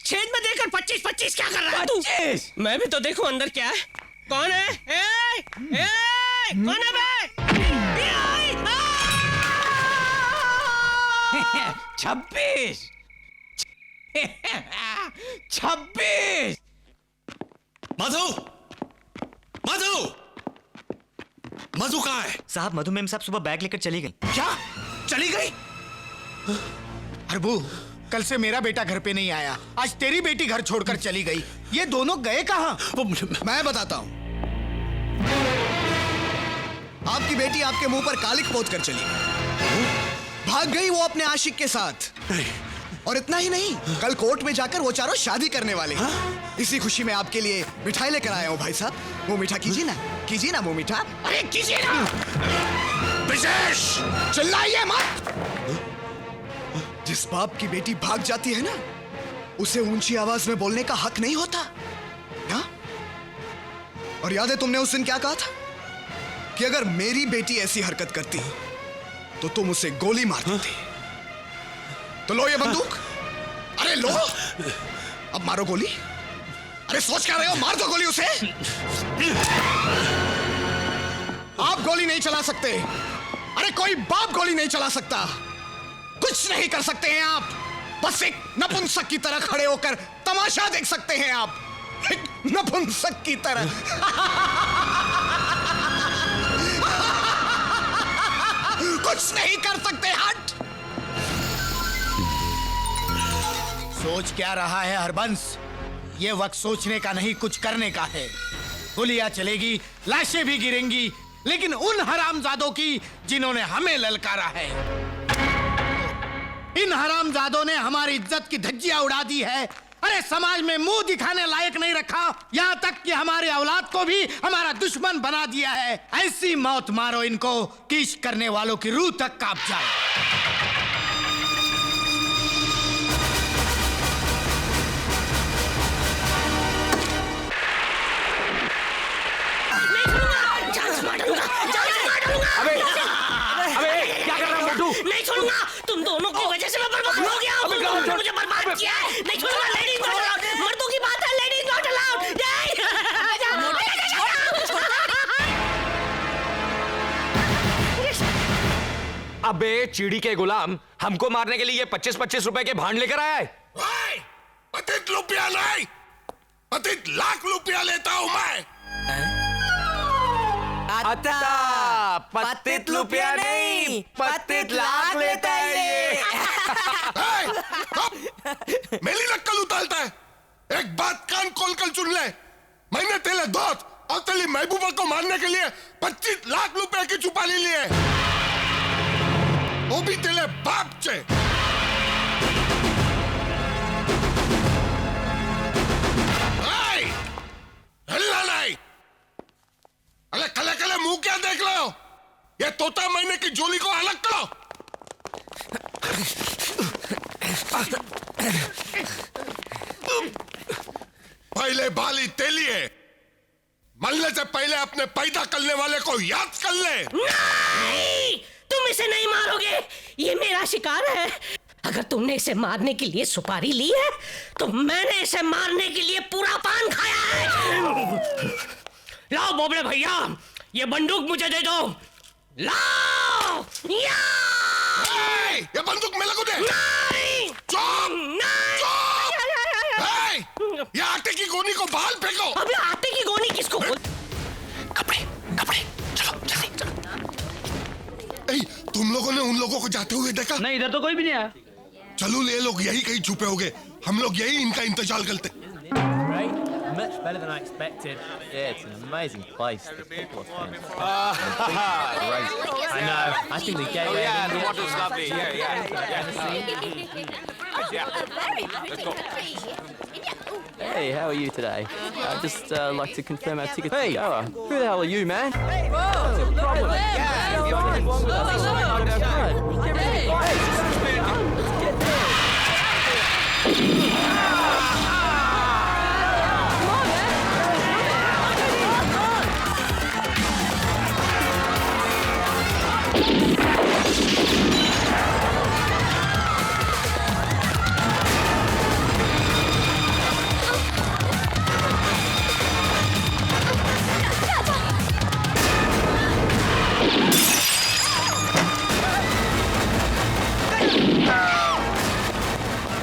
छेद में देकर 25 क्या कर रहा है तू? 25। मैं भी तो देखूं अंदर क्या है। कौन है? कौन है बे? 26। 26। मधु, मधु, मधु कहाँ है? साहब मधु मैम साहब सुबह बैग लेकर चली गई। क्या? चली गई? प्रभु, कल से मेरा बेटा घर पे नहीं आया, आज तेरी बेटी घर छोड़कर चली गई। ये दोनों गए कहाँ? मैं बताता हूँ। आपकी बेटी आपके मुंह पर कालिक पोत कर चली गई। भाग गई वो अपने आशिक के साथ। और इतना ही नहीं, कल कोर्ट में जाकर वो चारों शादी करने वाले हैं। इसी खुशी में आपके लिए मिठाई लेकर आया हूँ भाई साहब। मुंह मीठा कीजिए ना मुंह मीठा। अरे कीजिए ना। विशेष चिल्लाइए मत। जिस बाप की बेटी भाग जाती है ना, उसे ऊंची आवाज में बोलने का हक नहीं होता ना? और याद है तुमने उस दिन क्या कहा था कि अगर मेरी बेटी ऐसी हरकत करती तो तुम उसे गोली मार देते। तो लो ये बंदूक। अरे लो, अब मारो गोली। अरे सोच क्या रहे हो? मार दो गोली उसे। आप गोली नहीं चला सकते। अरे कोई बाप गोली नहीं चला सकता। कुछ नहीं कर सकते हैं आप। बस एक नपुंसक की तरह खड़े होकर तमाशा देख सकते हैं आप। एक नपुंसक की तरह। कुछ नहीं कर सकते। हट। सोच क्या रहा है हरबंस? ये वक्त सोचने का नहीं, कुछ करने का है। गोलियां चलेगी, लाशें भी गिरेंगी, लेकिन उन हरामजादों की जिन्होंने हमें ललकारा है। इन हरामजादों ने हमारी इज्जत की धज्जियां उड़ा दी है। अरे समाज में मुंह दिखाने लायक नहीं रखा, यहाँ तक कि हमारे औलाद को भी हमारा दुश्मन बना दिया है। ऐसी मौत मारो इनको कि इश्क करने वालों की रूह तक कांप जाए। क्या कर रहा है मोटू? नहीं छोड़ूंगा। तुम दोनों की वजह से मैं बर्बाद हो गया हूँ। तुम दोनों ने मुझे बर्बाद किया है। नहीं छोड़ूंगा। Ladies not allowed. मर्दों की बात है, लेडीज नॉट अलाउड। अबे चीड़ी के गुलाम, हमको मारने के लिए ये 25-25 रुपए के भांड लेकर आया है। पतित रुपया नहीं, पतित लाख रुपया लेता हूं मैं। अच्छा, पतित रुपया नहीं, पतित लाख लेता है ये। मेरी नक्कल उतारता है। एक बात कान खोल कर सुन ले, मैंने तेरे दोस्त और तेरी महबूबा को मारने के लिए 25 लाख रुपए की छुपाली ली है, वो भी तेरे बाप से। हिलना नहीं। अरे कले कले मुंह क्या देख रहे हो? ये तोता महीने की जोली को अलग करो। पहले बाली तेली है, मरने से पहले अपने पैदा करने वाले को याद कर ले। नहीं, तुम इसे नहीं मारोगे, ये मेरा शिकार है। अगर तुमने इसे मारने के लिए सुपारी ली है, तो मैंने इसे मारने के लिए पूरा पान खाया है। लाओ बोबड़े भैया, ये बंदूक मुझे दे दो। लाओ या! ये बंदूक मेरे को दे। नहीं! ये आटे की गोनी को बाहर फेंको। अबे आटे की गोनी किसको? कपड़े कपड़े, चलो जल्दी चलो। तुम लोगों ने उन लोगों को जाते हुए देखा? नहीं, इधर तो कोई भी नहीं आया। चलो ये लोग यही कहीं छुपे होंगे, हम लोग यही इनका इंतजार करते। Much better than I expected. Yeah, it's an amazing place. The people are fantastic. I know. I think the gateway. Oh yeah, the water's lovely. Yeah. Very pretty. Hey, how are you today? I'd just like to confirm our tickets. Hey, who the hell are you, man? Hey, what's your problem?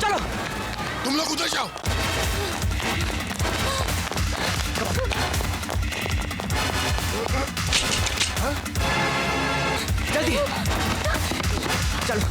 चलो, तुम लोग उधर जाओ। जल्दी चलो।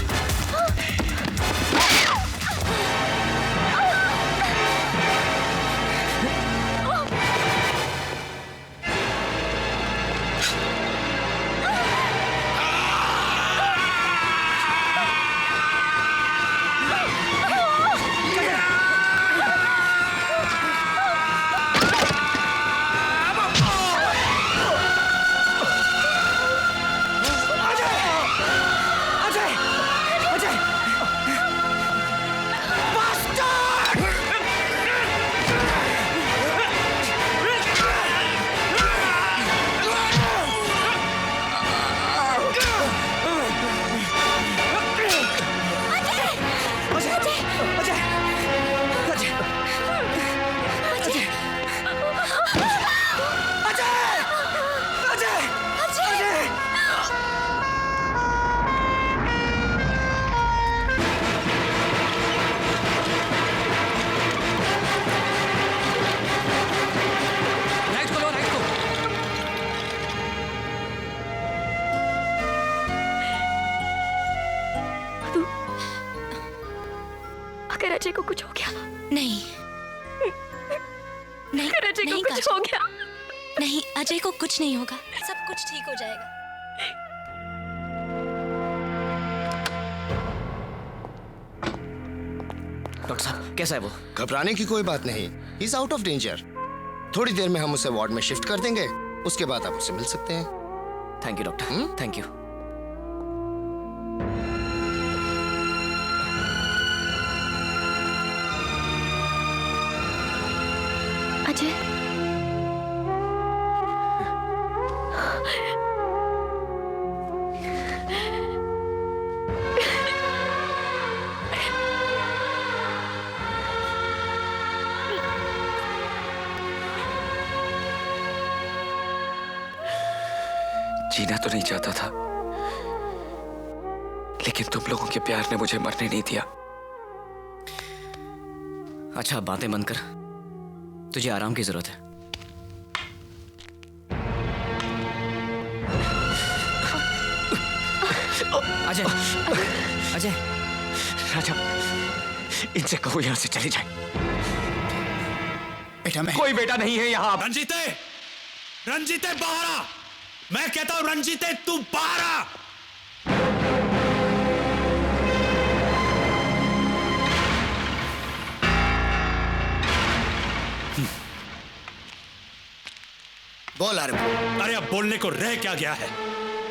अगर अजय को कुछ हो गया? नहीं नहीं, अगर अजय को कुछ हो गया? नहीं, अजय को कुछ नहीं होगा, सब कुछ ठीक हो जाएगा। डॉक्टर साहब, कैसा है वो? घबराने की कोई बात नहीं, he is out of danger. थोड़ी देर में हम उसे वार्ड में शिफ्ट कर देंगे, उसके बाद आप उससे मिल सकते हैं। Thank you doctor, thank you. Ajay, जीना तो नहीं चाहता था, लेकिन तुम लोगों के प्यार ने मुझे मरने नहीं दिया। अच्छा बातें बंद कर, तुझे आराम की जरूरत है। अजय, अजय, राजा, इनसे कहो यहां से चले जाए। बेटा मैं कोई बेटा नहीं है यहाँ। रंजीते, रंजीते बाहर आ। मैं कहता हूं रंजीते तू बाहर आ। बोल अरे अब बोलने को रह क्या गया है।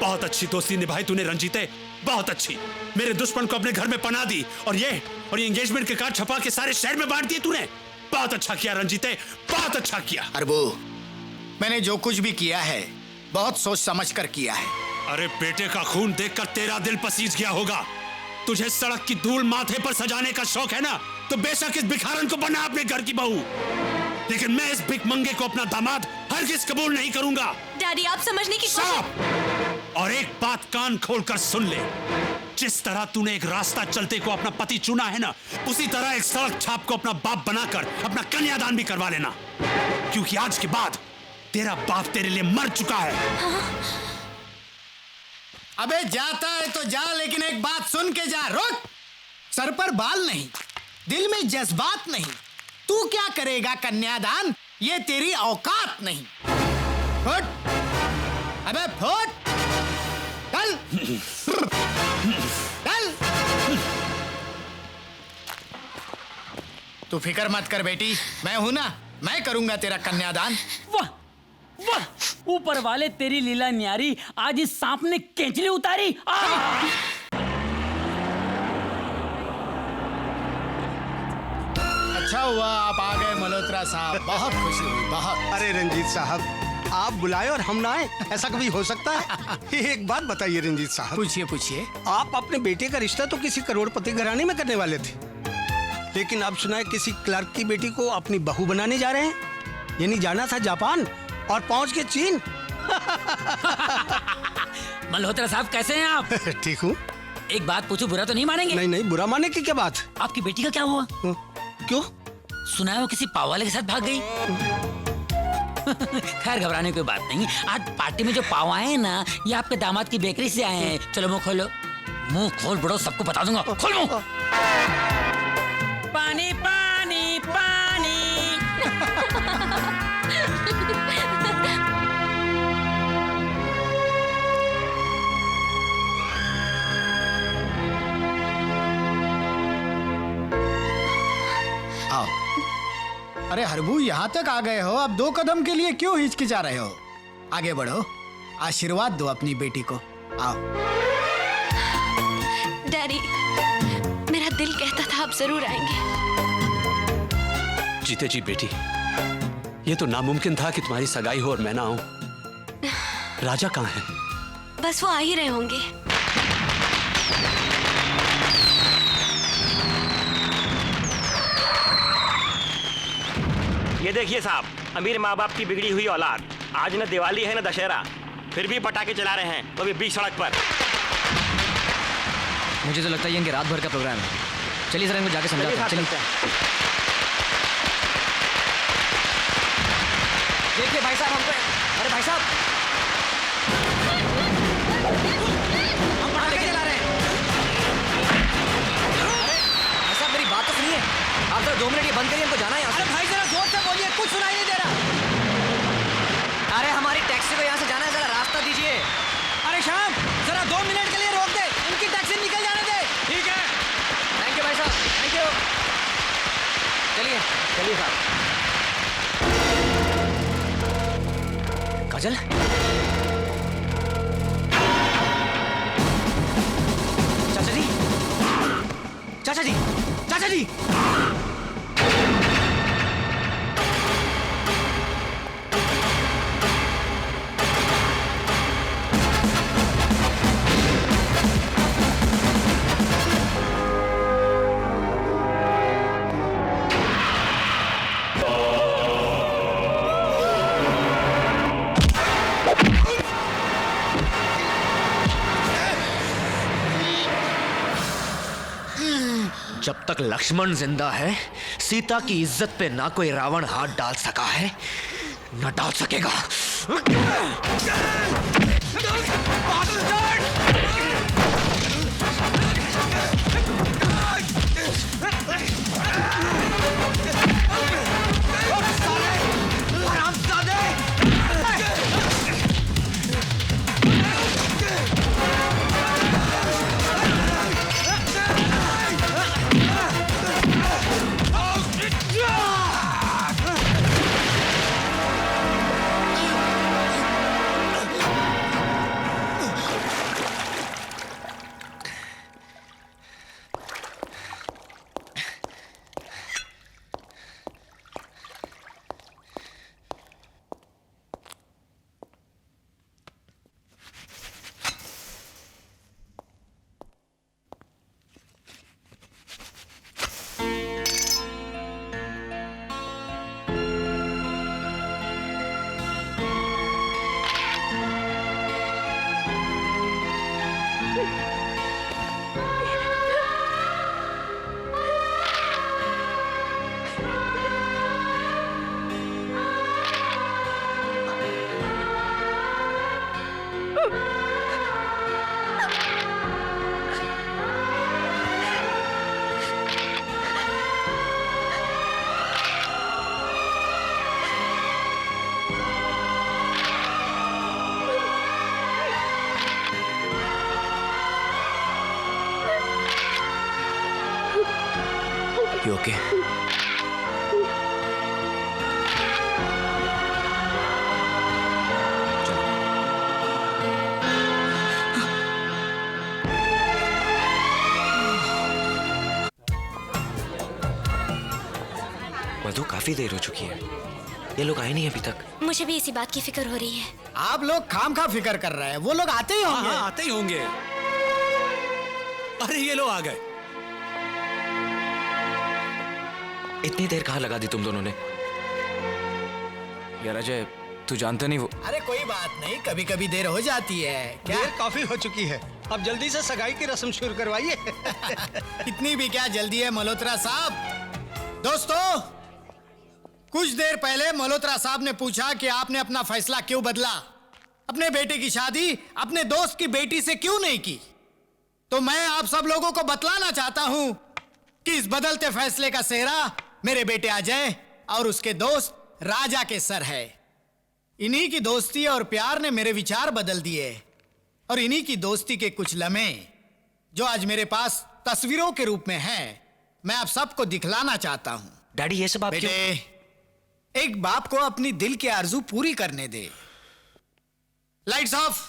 बहुत अच्छी दोस्ती निभाई तूने रंजीते, बहुत अच्छी। मेरे दुश्मन को अपने घर में पनाह दी और ये एंगेजमेंट के कार्ड छपा के सारे शहर में बांट दिए तूने। बहुत अच्छा किया रंजीते, बहुत अच्छा किया। अरबू, मैंने जो कुछ भी किया है बहुत सोच समझ कर किया है। अरे बेटे का खून देखकर तेरा दिल पसीज गया होगा। तुझे सड़क की धूल माथे पर सजाने का शौक है ना, तो बेशक इस भिखारन को बना अपने घर की बहू, लेकिन मैं इस भिखमंगे को अपना दामाद हरगिज कबूल नहीं करूंगा। डैडी आप समझने की कोशिश। और एक बात कान खोलकर सुन ले, जिस तरह तूने एक रास्ता चलते को अपना पति चुना है ना, उसी तरह एक सड़क छाप को अपना बाप बनाकर अपना कन्यादान भी करवा लेना, क्योंकि आज के बाद तेरा बाप तेरे लिए मर चुका है। अबे जाता है तो जा, लेकिन एक बात सुन के जा। रुक, सर पर बाल नहीं, दिल में जज्बात नहीं। तू क्या करेगा कन्यादान, ये तेरी औकात नहीं। फुट, अबे फुट, चल, चल। तू फिक्र मत कर बेटी, मैं हूं ना, मैं करूंगा तेरा कन्यादान। वाह वाह, ऊपर वाले तेरी लीला न्यारी, आज इस सांप ने केंचली उतारी। अच्छा हुआ आप आ गए मल्होत्रा साहब, बहुत खुशी हुई, बहुत। अरे रंजीत साहब, आप बुलाए और हम ना आए, ऐसा कभी हो सकता है? एक बात बताइए रंजीत साहब। पूछिए पूछिए। आप अपने बेटे का रिश्ता तो किसी करोड़पति घराने में करने वाले थे, लेकिन अब सुना है किसी क्लर्क की बेटी को अपनी बहू बनाने जा रहे हैं। यानी जाना था जापान और पहुंच के चीन। मल्होत्रा साहब कैसे हैं आप? ठीक हूँ। एक बात पूछूं, बुरा तो नहीं मानेंगे? नहीं नहीं, बुरा माने की क्या बात? आपकी बेटी का क्या हुआ? क्यों? सुना है वो किसी पाव वाले के साथ भाग गई। खैर घबराने की बात नहीं, आज पार्टी में जो पाव आए हैं ना, ये आपके दामाद की बेकरी से आए हैं। चलो मुंह खोलो, मुंह खोल बड़ो, सबको बता दूंगा। खोल मुंह। पानी पानी पानी। आओ। अरे हरबू, यहाँ तक आ गए हो, अब 2 कदम के लिए क्यों हिचकिचा रहे हो? आगे बढ़ो, आशीर्वाद दो अपनी बेटी को। आओ। डैडी, मेरा दिल कहता था आप जरूर आएंगे। जीते जी बेटी, ये तो नामुमकिन था कि तुम्हारी सगाई हो और मैं ना आऊं। राजा कहाँ है? बस वो आ ही रहे होंगे। ये देखिए साहब, अमीर माँ बाप की बिगड़ी हुई औलाद, आज न दिवाली है न दशहरा, फिर भी पटाखे चला रहे हैं, वो भी बीच सड़क पर। मुझे तो लगता है ये इनके रात भर का प्रोग्राम है। चलिए जरा इनको जाके समझाते हैं। चलिए। देखिए भाई साहब, हमको, अरे भाई साहब, हम पटाखे चला रहे हैं। अरे भाई साहब, मेरी बात तो सुनिए। आप जरा 2 मिनट ये बंद करिए, हमको जाना है यहाँ से। अरे भाई जरा जोर से बोलिए, कुछ सुनाई नहीं दे रहा। अरे हमारी टैक्सी को यहाँ से जाना है, जरा रास्ता दीजिए। अरे श्याम, जरा 2 मिनट के लिए रोक दे, इनकी टैक्सी निकल जाने दे। ठीक है। थैंक यू भाई साहब, थैंक यू। चलिए चलिए साहब। काजल, चाचा जी, चाचा जी, चाचा जी। जब तक लक्ष्मण जिंदा है, सीता की इज्जत पे ना कोई रावण हाथ डाल सका है, न डाल सकेगा। You okay? मधु, काफी देर हो चुकी है, ये लोग आए नहीं अभी तक। मुझे भी इसी बात की फिक्र हो रही है। आप लोग खामखा फिक्र कर रहे हैं, वो लोग आते ही होंगे। हाँ, आते ही होंगे। अरे ये लोग आ गए। इतनी देर कहाँ लगा दी तुम दोनों ने? यार अजय, तू जानता नहीं वो। अरे कोई बात नहीं, कभी कभी देर हो जाती है। क्या देर काफी हो चुकी है, अब जल्दी से सगाई की रस्म शुरू करवाइए। इतनी भी क्या जल्दी है मल्होत्रा साहब? दोस्तों, कुछ देर पहले मल्होत्रा साहब ने पूछा कि आपने अपना फैसला क्यों बदला, अपने बेटे की शादी अपने दोस्त की बेटी से क्यों नहीं की। तो मैं आप सब लोगों को बतलाना चाहता हूं कि इस बदलते फैसले का सेहरा मेरे बेटे अजय और उसके दोस्त राजा के सर है। इन्हीं की दोस्ती और प्यार ने मेरे विचार बदल दिए, और इन्हीं की दोस्ती के कुछ लम्हे जो आज मेरे पास तस्वीरों के रूप में हैं, मैं आप सबको दिखलाना चाहता हूं। डैडी, ये सब आप बेटे, एक बाप को अपनी दिल की आरजू पूरी करने दे। Lights off.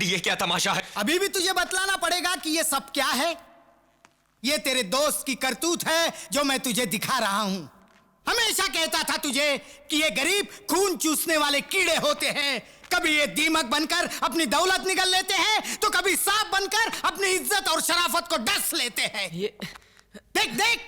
ये क्या तमाशा है? अभी भी तुझे बतलाना पड़ेगा कि ये सब क्या है। ये तेरे दोस्त की करतूत है जो मैं तुझे दिखा रहा हूं। हमेशा कहता था तुझे कि ये गरीब खून चूसने वाले कीड़े होते हैं। कभी ये दीमक बनकर अपनी दौलत निगल लेते हैं, तो कभी सांप बनकर अपनी इज्जत और शराफत को डस लेते हैं। देख देख,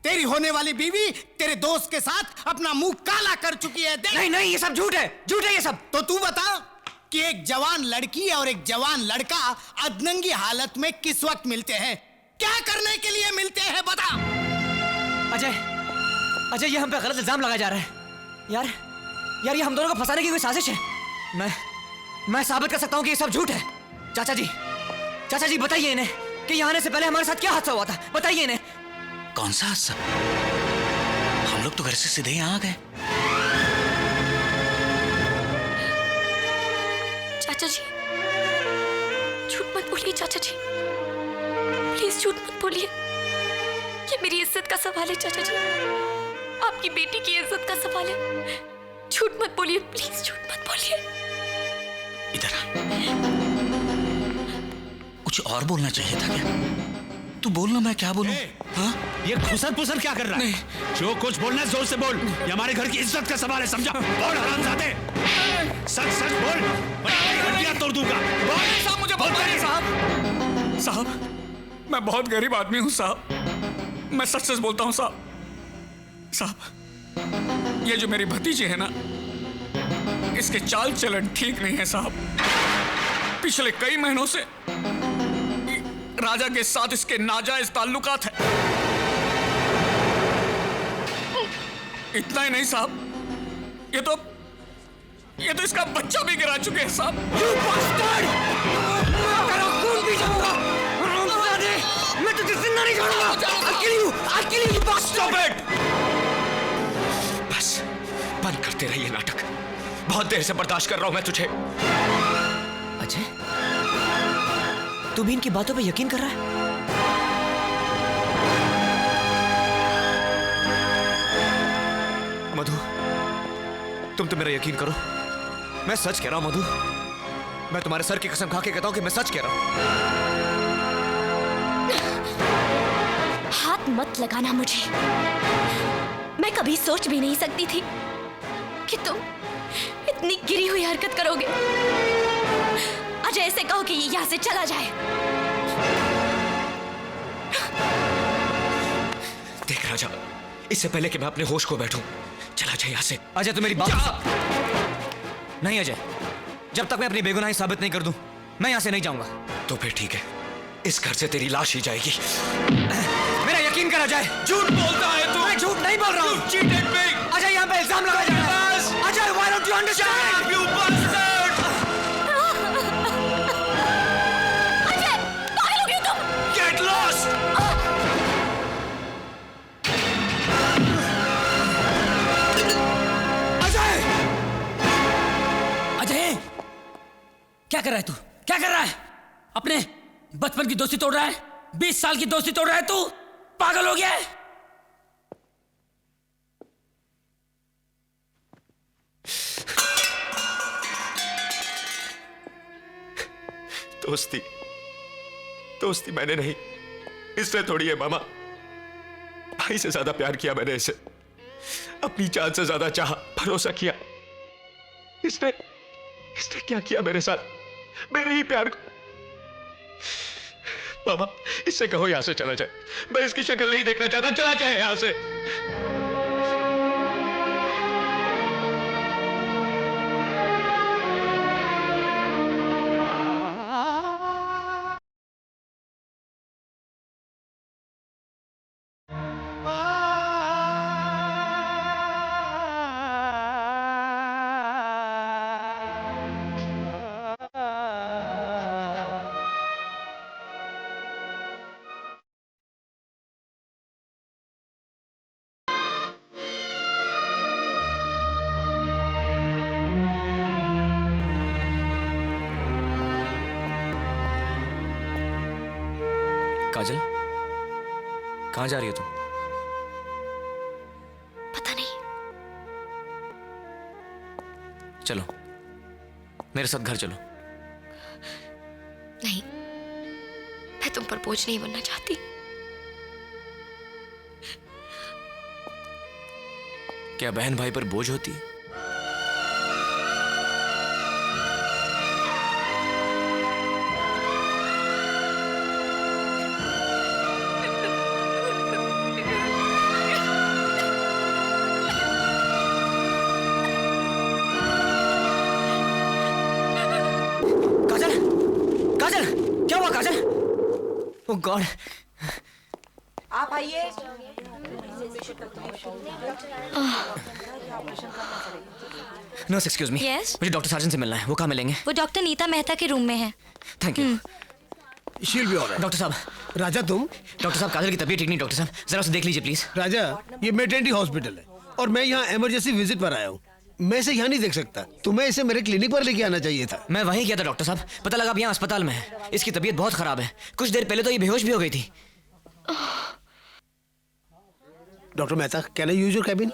तेरी होने वाली बीवी तेरे दोस्त के साथ अपना मुंह काला कर चुकी है। देख। नहीं नहीं, ये सब झूठ है, झूठ है ये सब। तो तू बता कि एक जवान लड़की और एक जवान लड़का अधनंगी हालत में किस वक्त मिलते हैं, क्या करने के लिए मिलते हैं बता। अजय, अजय ये हम पे गलत इल्जाम लगाया जा रहा है। यार ये हम दोनों को फंसाने की कोई साजिश है। मैं साबित कर सकता हूँ कि ये सब झूठ है। चाचा जी बताइए इन्हें कि यहाँ आने से पहले हमारे साथ क्या हादसा हुआ था। बताइए इन्हें। कौन सा हादसा? हम लोग तो घर से सीधे यहाँ आ गए। चाचा जी झूठ मत बोलिए। चाचा जी प्लीज झूठ मत बोलिए। ये मेरी इज्जत का सवाल है चाचा जी, आपकी बेटी की इज्जत का सवाल है। झूठ मत बोलिए प्लीज, झूठ मत बोलिए। इधर आ। कुछ और बोलना चाहिए था क्या? तू बोलना, मैं क्या बोलूं? हाँ? ये खुसर पुसर क्या कर रहा है? जो कुछ बोलना है जोर से बोल। ये हमारे घर की इज्जत का सवाल है, समझा? बोल हरामजादे, सच सच बोल, वरना हड्डियां तोड़ दूंगा। बोल। साहब मुझे बताइए साहब, मैं बहुत गरीब आदमी हूँ साहब, मैं सच सच बोलता हूँ साहब। ये जो मेरी भतीजी है ना, इसके चाल चलन ठीक नहीं है साहब। पिछले कई महीनों से राजा के साथ इसके नाजायज ताल्लुकात है। इतना ही नहीं साहब, ये तो इसका बच्चा भी गिरा चुके हैं साहब। मैं तुझे जिंदा नहीं छोड़ूंगा। I'll kill you, Stop it! बस बंद करते रहिए नाटक। बहुत देर से बर्दाश्त कर रहा हूं मैं तुझे। अजय, तू भी इनकी बातों पे यकीन कर रहा है? मधु, तुम तो मेरा यकीन करो, मैं सच कह रहा हूं। मधु, मैं तुम्हारे सर की कसम खा के कहता हूं कि मैं सच कह रहा हूं। हाथ मत लगाना मुझे। मैं कभी सोच भी नहीं सकती थी कि तुम इतनी गिरी हुई हरकत करोगे। अजय ऐसे कहो कि ये यहाँ से चला जाए। देख राजा, इससे पहले कि मैं अपने होश को बैठूं, चला जाए यहाँ से। अजय तो मेरी बात नहीं। अजय, जब तक मैं अपनी बेगुनाही साबित नहीं कर दूं, मैं यहाँ से नहीं जाऊंगा। तो फिर ठीक है, इस घर से तेरी लाश ही जाएगी। मेरा यकीन कर अजय। झूठ बोलता है तू। मैं झूठ नहीं बोल रहा हूँ। अजय यहाँ पे इल्जाम लगाया जा रहा है। Ajay, why don't you understand? You bastard! Ajay, पागल हो गए तुम? Get lost! अजय! अजय! क्या कर रहा है तू? क्या कर रहा है? अपने बचपन की दोस्ती तोड़ रहा है? 20 साल की दोस्ती तोड़ रहा है तू? पागल हो गया है? दोस्ती मैंने नहीं, इसने थोड़ी है मामा। भाई से ज्यादा प्यार किया मैंने इसे, अपनी जान से ज्यादा चाहा, भरोसा किया। इसने क्या किया मेरे साथ, मेरे ही प्यार को। मामा, इससे कहो यहां से चला जाए। मैं इसकी शक्ल नहीं देखना चाहता। चला जाए यहां से। काजल, कहां जा रही हो तुम? पता नहीं। चलो मेरे साथ घर चलो। नहीं, मैं तुम पर बोझ नहीं बनना चाहती। क्या बहन भाई पर बोझ होती है? काजल, काजल, क्या हुआ काजल? ओह गॉड, आइए। Nurse excuse me. Yes? मुझे डॉक्टर साजन से मिलना है। वो कहाँ मिलेंगे? वो डॉक्टर नीता मेहता के रूम में है। Thank you. शील भी हो रहा है। डॉक्टर साहब। राजा तुम? डॉक्टर साहब काजल की तबीयत ठीक नहीं। डॉक्टर साहब जरा उसे देख लीजिए प्लीज। राजा ये मेटर्निटी हॉस्पिटल है और मैं यहाँ इमरजेंसी विजिट पर आया हूँ। मैं इसे यहाँ नहीं देख सकता। तुम्हें इसे मेरे क्लिनिक पर लेके आना चाहिए था। मैं वहीं गया था डॉक्टर साहब। पता लगा अब यहाँ अस्पताल में है। इसकी तबीयत बहुत खराब है। कुछ देर पहले तो ये बेहोश भी हो गई थी। Doctor Mehta, can I use your cabin?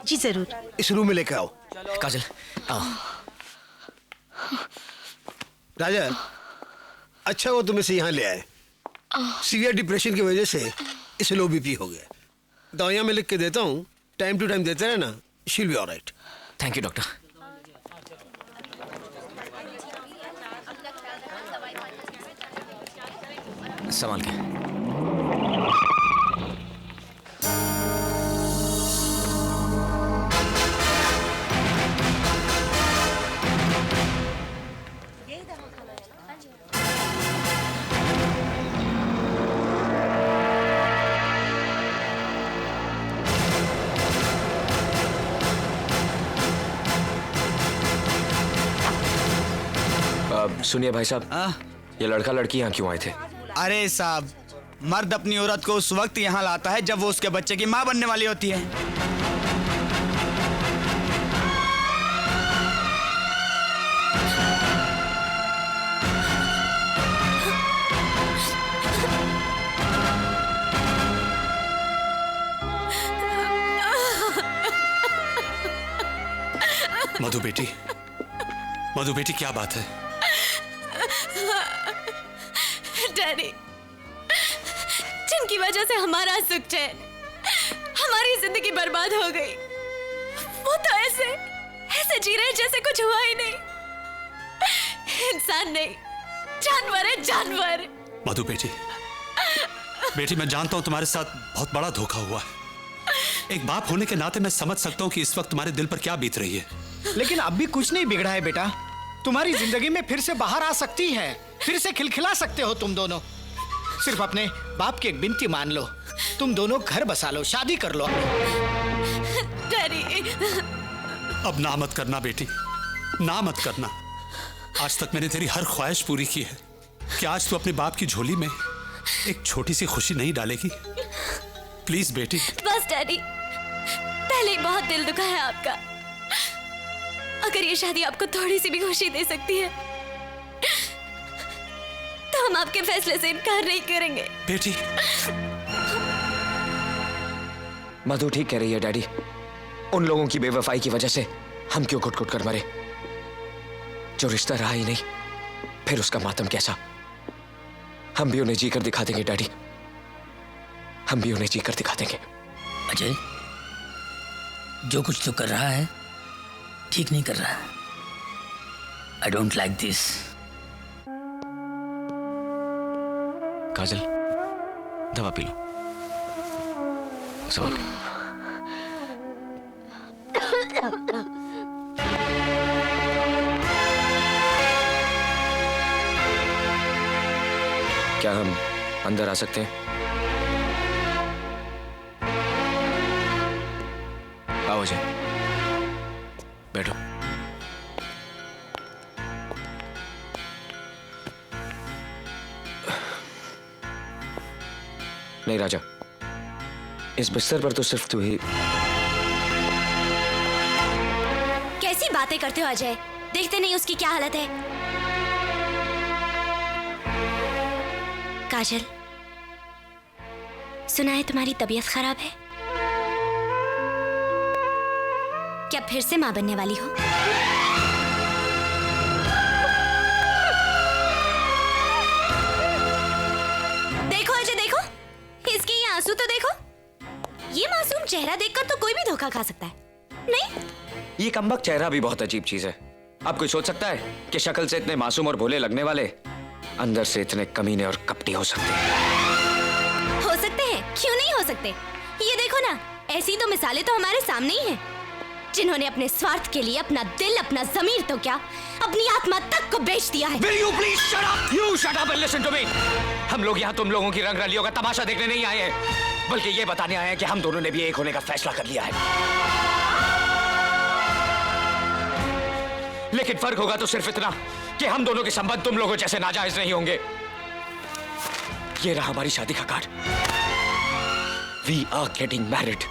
जी जरूर। इस रूम में लेकर आओ। काजल आओ। राजा अच्छा वो तुम इसे यहाँ ले आए। सीवियर डिप्रेशन की वजह से इसे लो बीपी हो गया। दवाइयाँ मैं लिख के देता हूँ, टाइम टू टाइम देते रहना। She'll be alright. Thank you doctor. संभाल के। सुनिए भाई साहब, ये लड़का लड़की यहाँ क्यों आए थे? अरे साहब, मर्द अपनी औरत को उस वक्त यहाँ लाता है जब वो उसके बच्चे की माँ बनने वाली होती है। मधु बेटी, मधु बेटी क्या बात है? डैडी, जिनकी वजह से हमारा सुख चैन, हमारी जिंदगी बर्बाद हो गई, वो तो ऐसे जी रहे जैसे कुछ हुआ ही नहीं। इंसान नहीं, जानवर है, जानवर। मधु बेटी, बेटी मैं जानता हूं तुम्हारे साथ बहुत बड़ा धोखा हुआ है। एक बाप होने के नाते मैं समझ सकता हूं कि इस वक्त तुम्हारे दिल पर क्या बीत रही है। लेकिन अब भी कुछ नहीं बिगड़ा है बेटा। तुम्हारी जिंदगी में फिर से बाहर आ सकती है, फिर से खिलखिला सकते हो तुम दोनों। सिर्फ अपने बाप की एक विनती मान लो, तुम दोनों घर बसा लो, शादी कर लो। डैडी, अब ना मत करना बेटी, ना मत करना। आज तक मैंने तेरी हर ख्वाहिश पूरी की है। क्या आज तू अपने बाप की झोली में एक छोटी सी खुशी नहीं डालेगी? प्लीज बेटी। बस डैडी, पहले ही बहुत दिल दुखा है आपका। अगर ये शादी आपको थोड़ी सी भी खुशी दे सकती है तो हम आपके फैसले से इनकार नहीं करेंगे। बेटी। मधु ठीक कह रही है डैडी। उन लोगों की बेवफाई की वजह से हम क्यों घुट-घुट कर मरे? जो रिश्ता रहा ही नहीं, फिर उसका मातम कैसा? हम भी उन्हें जीकर दिखा देंगे डैडी, हम भी उन्हें जीकर दिखा देंगे। अजय, जो कुछ तो कर रहा है ठीक नहीं कर रहा है। I don't like this. Kajal, दवा पी लो। सो क्या हम अंदर आ सकते हैं? आओ अजय, बैठो। नहीं राजा, इस बिस्तर पर तो सिर्फ तू ही। कैसी बातें करते हो अजय? देखते नहीं उसकी क्या हालत है? काजल, सुना है तुम्हारी तबीयत खराब है। क्या फिर से मां बनने वाली हो? देखो अजय, देखो इसके ये आंसू तो देखो। ये मासूम चेहरा देखकर तो कोई भी धोखा खा सकता है, नहीं? ये कमबख्त चेहरा भी बहुत अजीब चीज है। अब कोई सोच सकता है कि शक्ल से इतने मासूम और भोले लगने वाले अंदर से इतने कमीने और कपटी हो सकते हैं? हो सकते हैं, क्यों नहीं हो सकते? ये देखो ना, ऐसी तो मिसालें तो हमारे सामने ही हैं। जिन्होंने अपने स्वार्थ के लिए अपना दिल, अपना जमीर तो क्या, अपनी आत्मा तक को बेच दिया है। Will you please shut up? You shut up and listen to me. हम लोग यहाँ तुम लोगों की रंगरलियों का तमाशा देखने नहीं आए हैं, बल्कि ये बताने आए हैं कि हम दोनों ने भी एक होने का फैसला कर लिया है। लेकिन फर्क होगा तो सिर्फ इतना कि हम दोनों के संबंध तुम लोगों जैसे नाजायज नहीं होंगे। ये रहा हमारी शादी का card. We are getting married.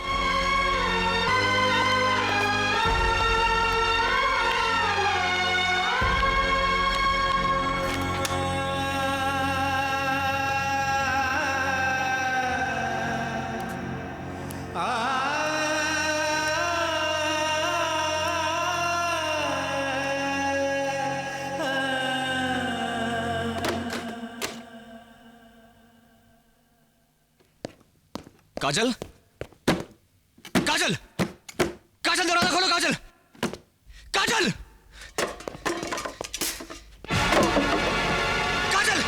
काजल, काजल, काजल दरवाजा खोलो। काजल, काजल, काजल,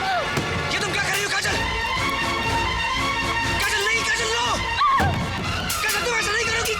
ये तुम क्या कर रही हो? काजल, काजल नहीं, काजल लो, काजल तुम ऐसा नहीं करोगी।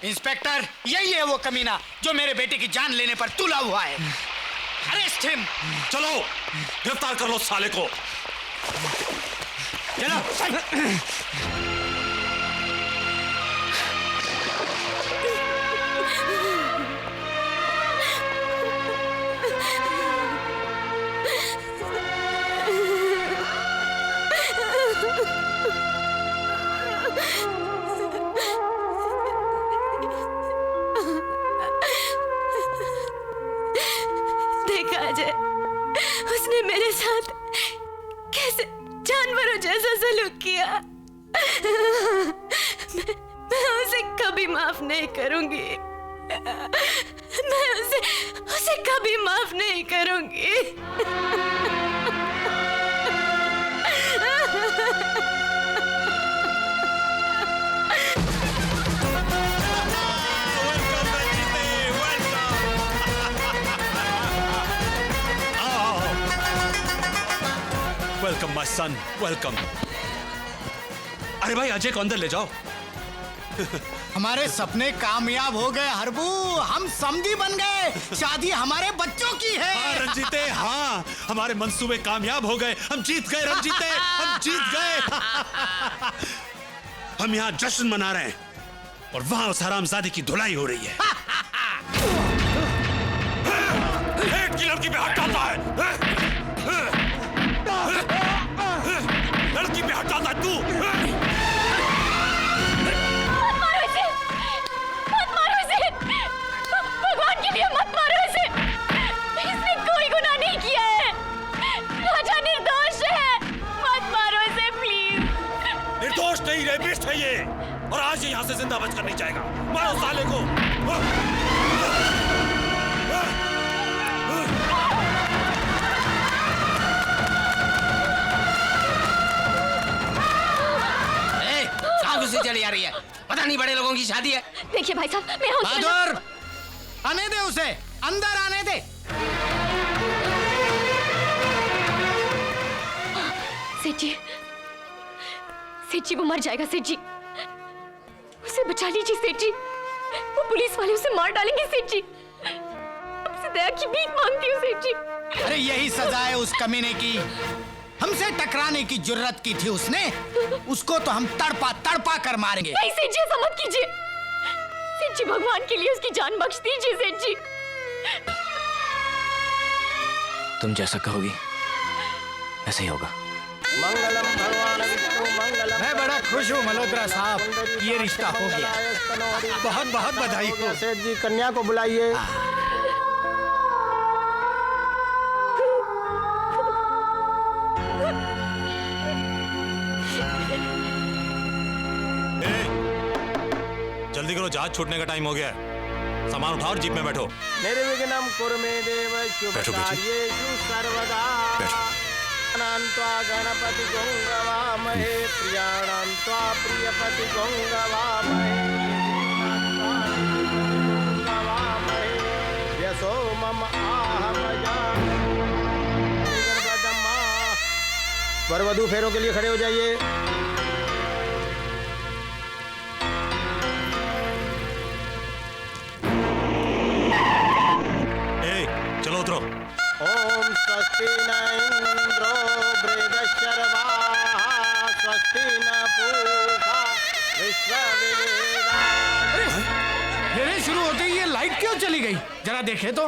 इंस्पेक्टर, यही है वो कमीना जो मेरे बेटे की जान लेने पर तुला हुआ है। Arrest him. चलो गिरफ्तार कर लो साले को। चलो। देखा अजय, उसने मेरे साथ कैसे जानवरों जैसा सलूक किया। मैं उसे कभी माफ नहीं करूंगी। मैं उसे कभी माफ नहीं करूंगी। Welcome my son, welcome. अरे भाई अजय को अंदर ले जाओ। हमारे सपने कामयाब हो गए हरबू, हम समधी बन गए, शादी हमारे बच्चों की है। हाँ रंजीते, हाँ हमारे मंसूबे कामयाब हो गए, हम जीत गए रंजीते, हम जीत गए। हम यहाँ जश्न मना रहे हैं और वहाँ उस हरामजादे की धुलाई हो रही है। एक की लड़की पे हाथ डालता है, लड़की पे हाथ डालता है तू। भगवान के लिए मत मारो इसे। इसने कोई गुनाह नहीं किया है। राजा निर्दोष है। मत मारो इसे प्लीज। निर्दोष नहीं, रेपिस्ट है ये, और आज ये यहाँ से जिंदा बचकर नहीं जाएगा। मारो साले को। से चली आ रही है, पता नहीं बड़े लोगों की शादी है। देखिए भाई साहब, मैं बहादुर, आने दे उसे, अंदर आने दे। सेठ जी वो मर जाएगा। सेठ जी उसे बचा लीजिए। सेठ जी वो पुलिस वाले उसे मार डालेंगे। सेठ जी आपसे दया की भीख मांगती हूँ। सेठ जी अरे यही सजा है उस कमीने की। हमसे टकराने की जुर्रत की थी उसने, उसको तो हम तड़पा तड़पा कर मारेंगे। नहीं सेठ जी, ऐसा मत कीजिए। सेठ जी भगवान के लिए उसकी जान बख्श दीजिए। सेठ जी तुम जैसा कहोगी ऐसे ही होगा। मंगलम भगवान विष्णु मंगलम। मैं बड़ा खुश हूँ मल्होत्रा साहब, ये रिश्ता हो गया। बहुत बहुत बधाई हो। सेठ जी कन्या को बुलाइए। जल्दी करो, जहाज छूटने का टाइम हो गया है। सामान उठाओ और जीप में बैठो। निर्विघ्नं कुरु मे देव शुभकार्येषु सर्वदा। अनन्त्वा गणपति गंगवामहे प्रियाणां त्वा प्रियपति गंगवामहे यशो मम आहमया। वर वधू फेरों के लिए खड़े हो जाइए। चलो उतरो। ओम स्वस्ति न इंद्रो बृहस्पतिर्वाः स्वस्ति न पूषा विश्ववेदाः। फेरे शुरू होते ही ये लाइट क्यों चली गई? जरा देखे तो।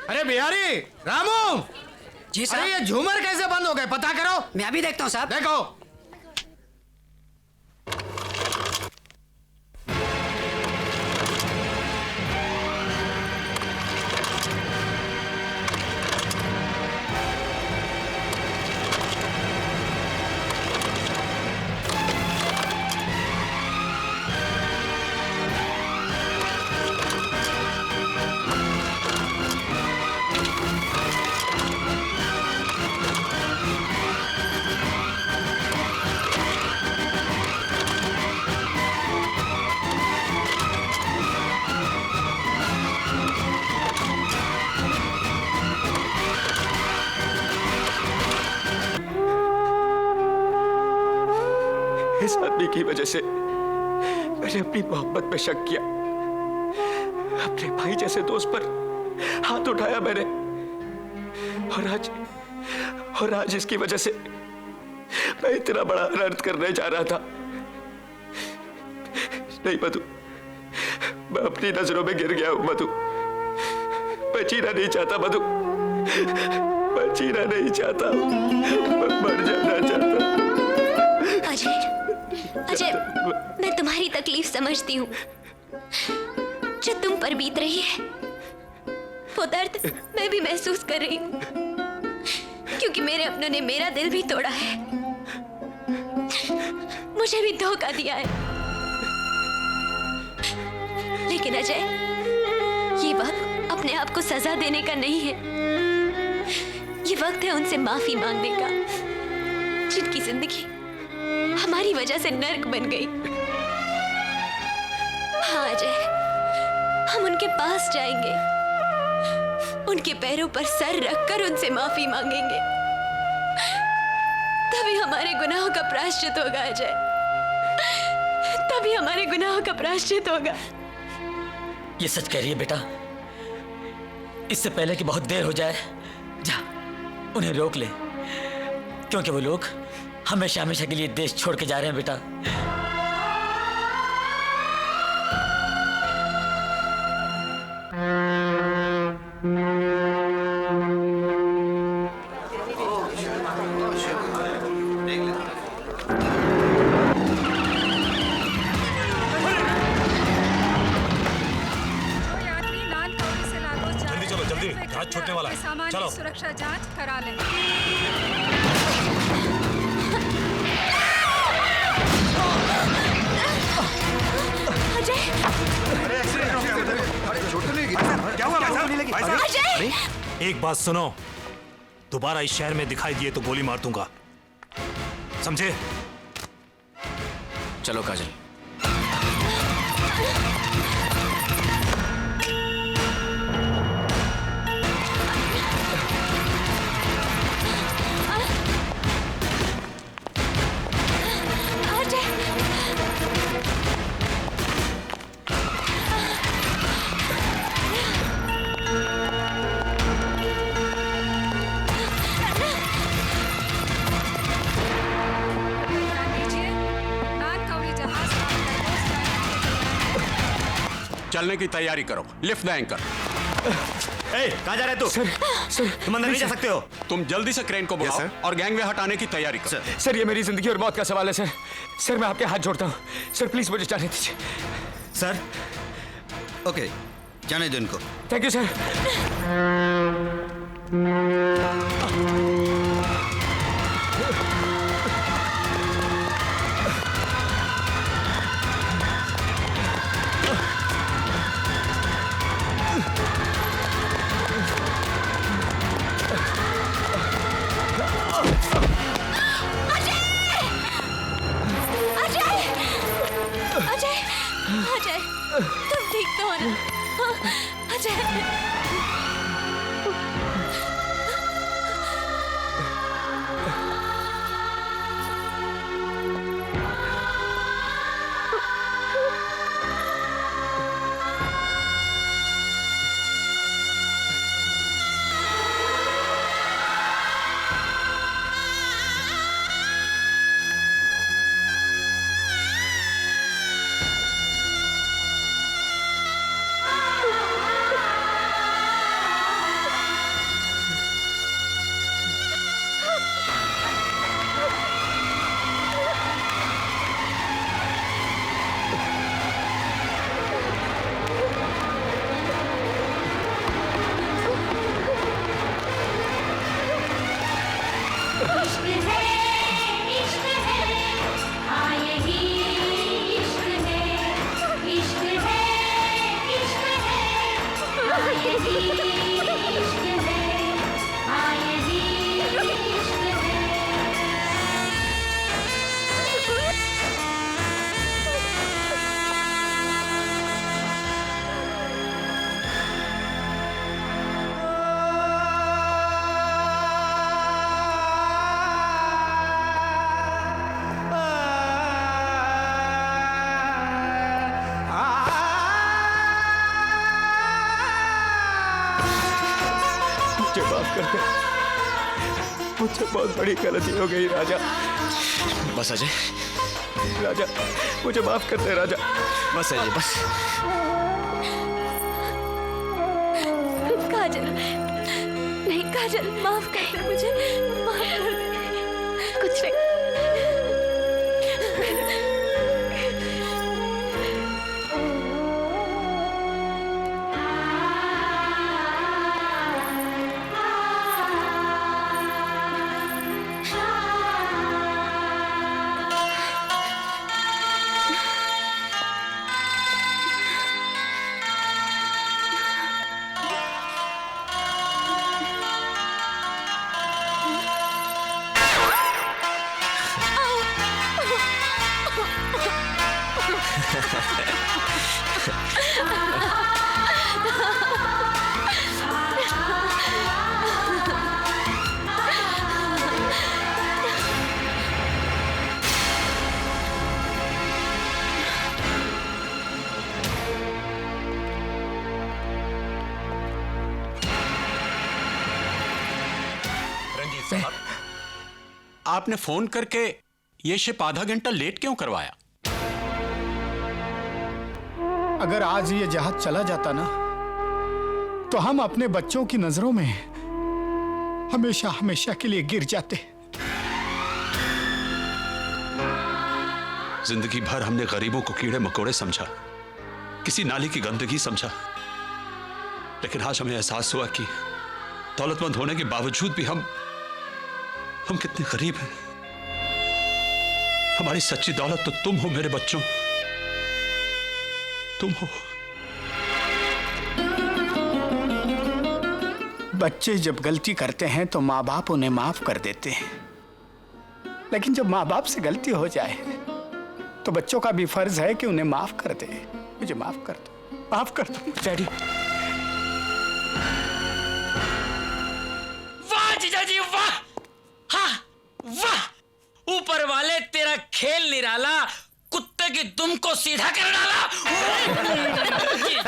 अरे बिहारी, रामू जी साहब। अरे ये झूमर कैसे बंद हो गए, पता करो। मैं अभी देखता हूँ साहब। देखो। इस आदमी की वजह से मैंने अपनी मोहब्बत पे शक किया, अपने भाई जैसे दोस्त पर हाथ उठाया मैंने, और आज इसकी वजह से मैं इतना बड़ा अनर्थ करने जा रहा था। नहीं मधु, मैं अपनी नजरों में गिर गया हूं मधु। मैं जीना नहीं चाहता मधु, मैं जीना नहीं चाहता, मैं मर जाना चाहता। अजय, मैं तुम्हारी तकलीफ समझती हूँ जो तुम पर बीत रही है। वो दर्द मैं भी महसूस कर रही हूँ, क्योंकि मेरे अपनों ने मेरा दिल भी तोड़ा है, मुझे भी धोखा दिया है। लेकिन अजय, ये वक्त अपने आप को सजा देने का नहीं है, ये वक्त है उनसे माफी मांगने का, जिनकी जिंदगी हमारी वजह से नर्क बन गई। हाँ अजय, हम उनके पास जाएंगे, उनके पैरों पर सर रखकर उनसे माफी मांगेंगे, तभी हमारे गुनाहों का प्रायश्चित होगा अजय, तभी हमारे गुनाहों का प्रायश्चित होगा। ये सच कह रही है बेटा। इससे पहले कि बहुत देर हो जाए, जा उन्हें रोक ले, क्योंकि वो लोग हमेशा हमेशा के लिए देश छोड़ के जा रहे हैं बेटा। जल्दी चलो, जल्दी, जहाज छूटने वाला है। चलो। सुरक्षा जांच करा लें। अरे एक बात सुनो, दोबारा इस शहर में दिखाई दिए तो गोली मार दूंगा, समझे? चलो काजल। चलने की तैयारी करो, लिफ्ट द एंकर। कहाँ जा रहे तू? सर तुम अंदर नहीं जा सकते हो। तुम जल्दी से क्रेन को बुलाओ और गैंगवे हटाने की तैयारी करो। सर ये मेरी जिंदगी और मौत का सवाल है सर। सर मैं आपके हाथ जोड़ता हूँ सर, प्लीज मुझे जाने दीजिए सर। ओके, जाने दो इनको। Thank you sir. Ajay, Ajay, तुम ठीक तो हो ना? हाँ, अजय। मुझसे बहुत बड़ी गलती हो गई राजा। बस अजय, राजा मुझे माफ कर दे राजा। बस अजय बस। काजल, नहीं काजल, माफ कर दे मुझे, माफ कर दे। कुछ नहीं। आपने फोन करके ये शिप आधा घंटा लेट क्यों करवाया? अगर आज ये जहाज चला जाता ना तो हम अपने बच्चों की नजरों में हमेशा हमेशा के लिए गिर जाते। जिंदगी भर हमने गरीबों को कीड़े मकोड़े समझा, किसी नाली की गंदगी समझा, लेकिन आज हमें एहसास हुआ कि दौलतमंद होने के बावजूद भी हम कितने गरीब हैं। हमारी सच्ची दौलत तो तुम हो मेरे बच्चों, तुम हो। बच्चे जब गलती करते हैं तो माँ बाप उन्हें माफ कर देते हैं, लेकिन जब माँ बाप से गलती हो जाए तो बच्चों का भी फर्ज है कि उन्हें माफ कर दे। मुझे माफ कर दो, माफ कर दो डैडी। वाह जीजा जी वाह, हाँ वाह, ऊपर वाले तेरा खेल निराला, कुत्ते की दुम को सीधा कर डाला। जीजू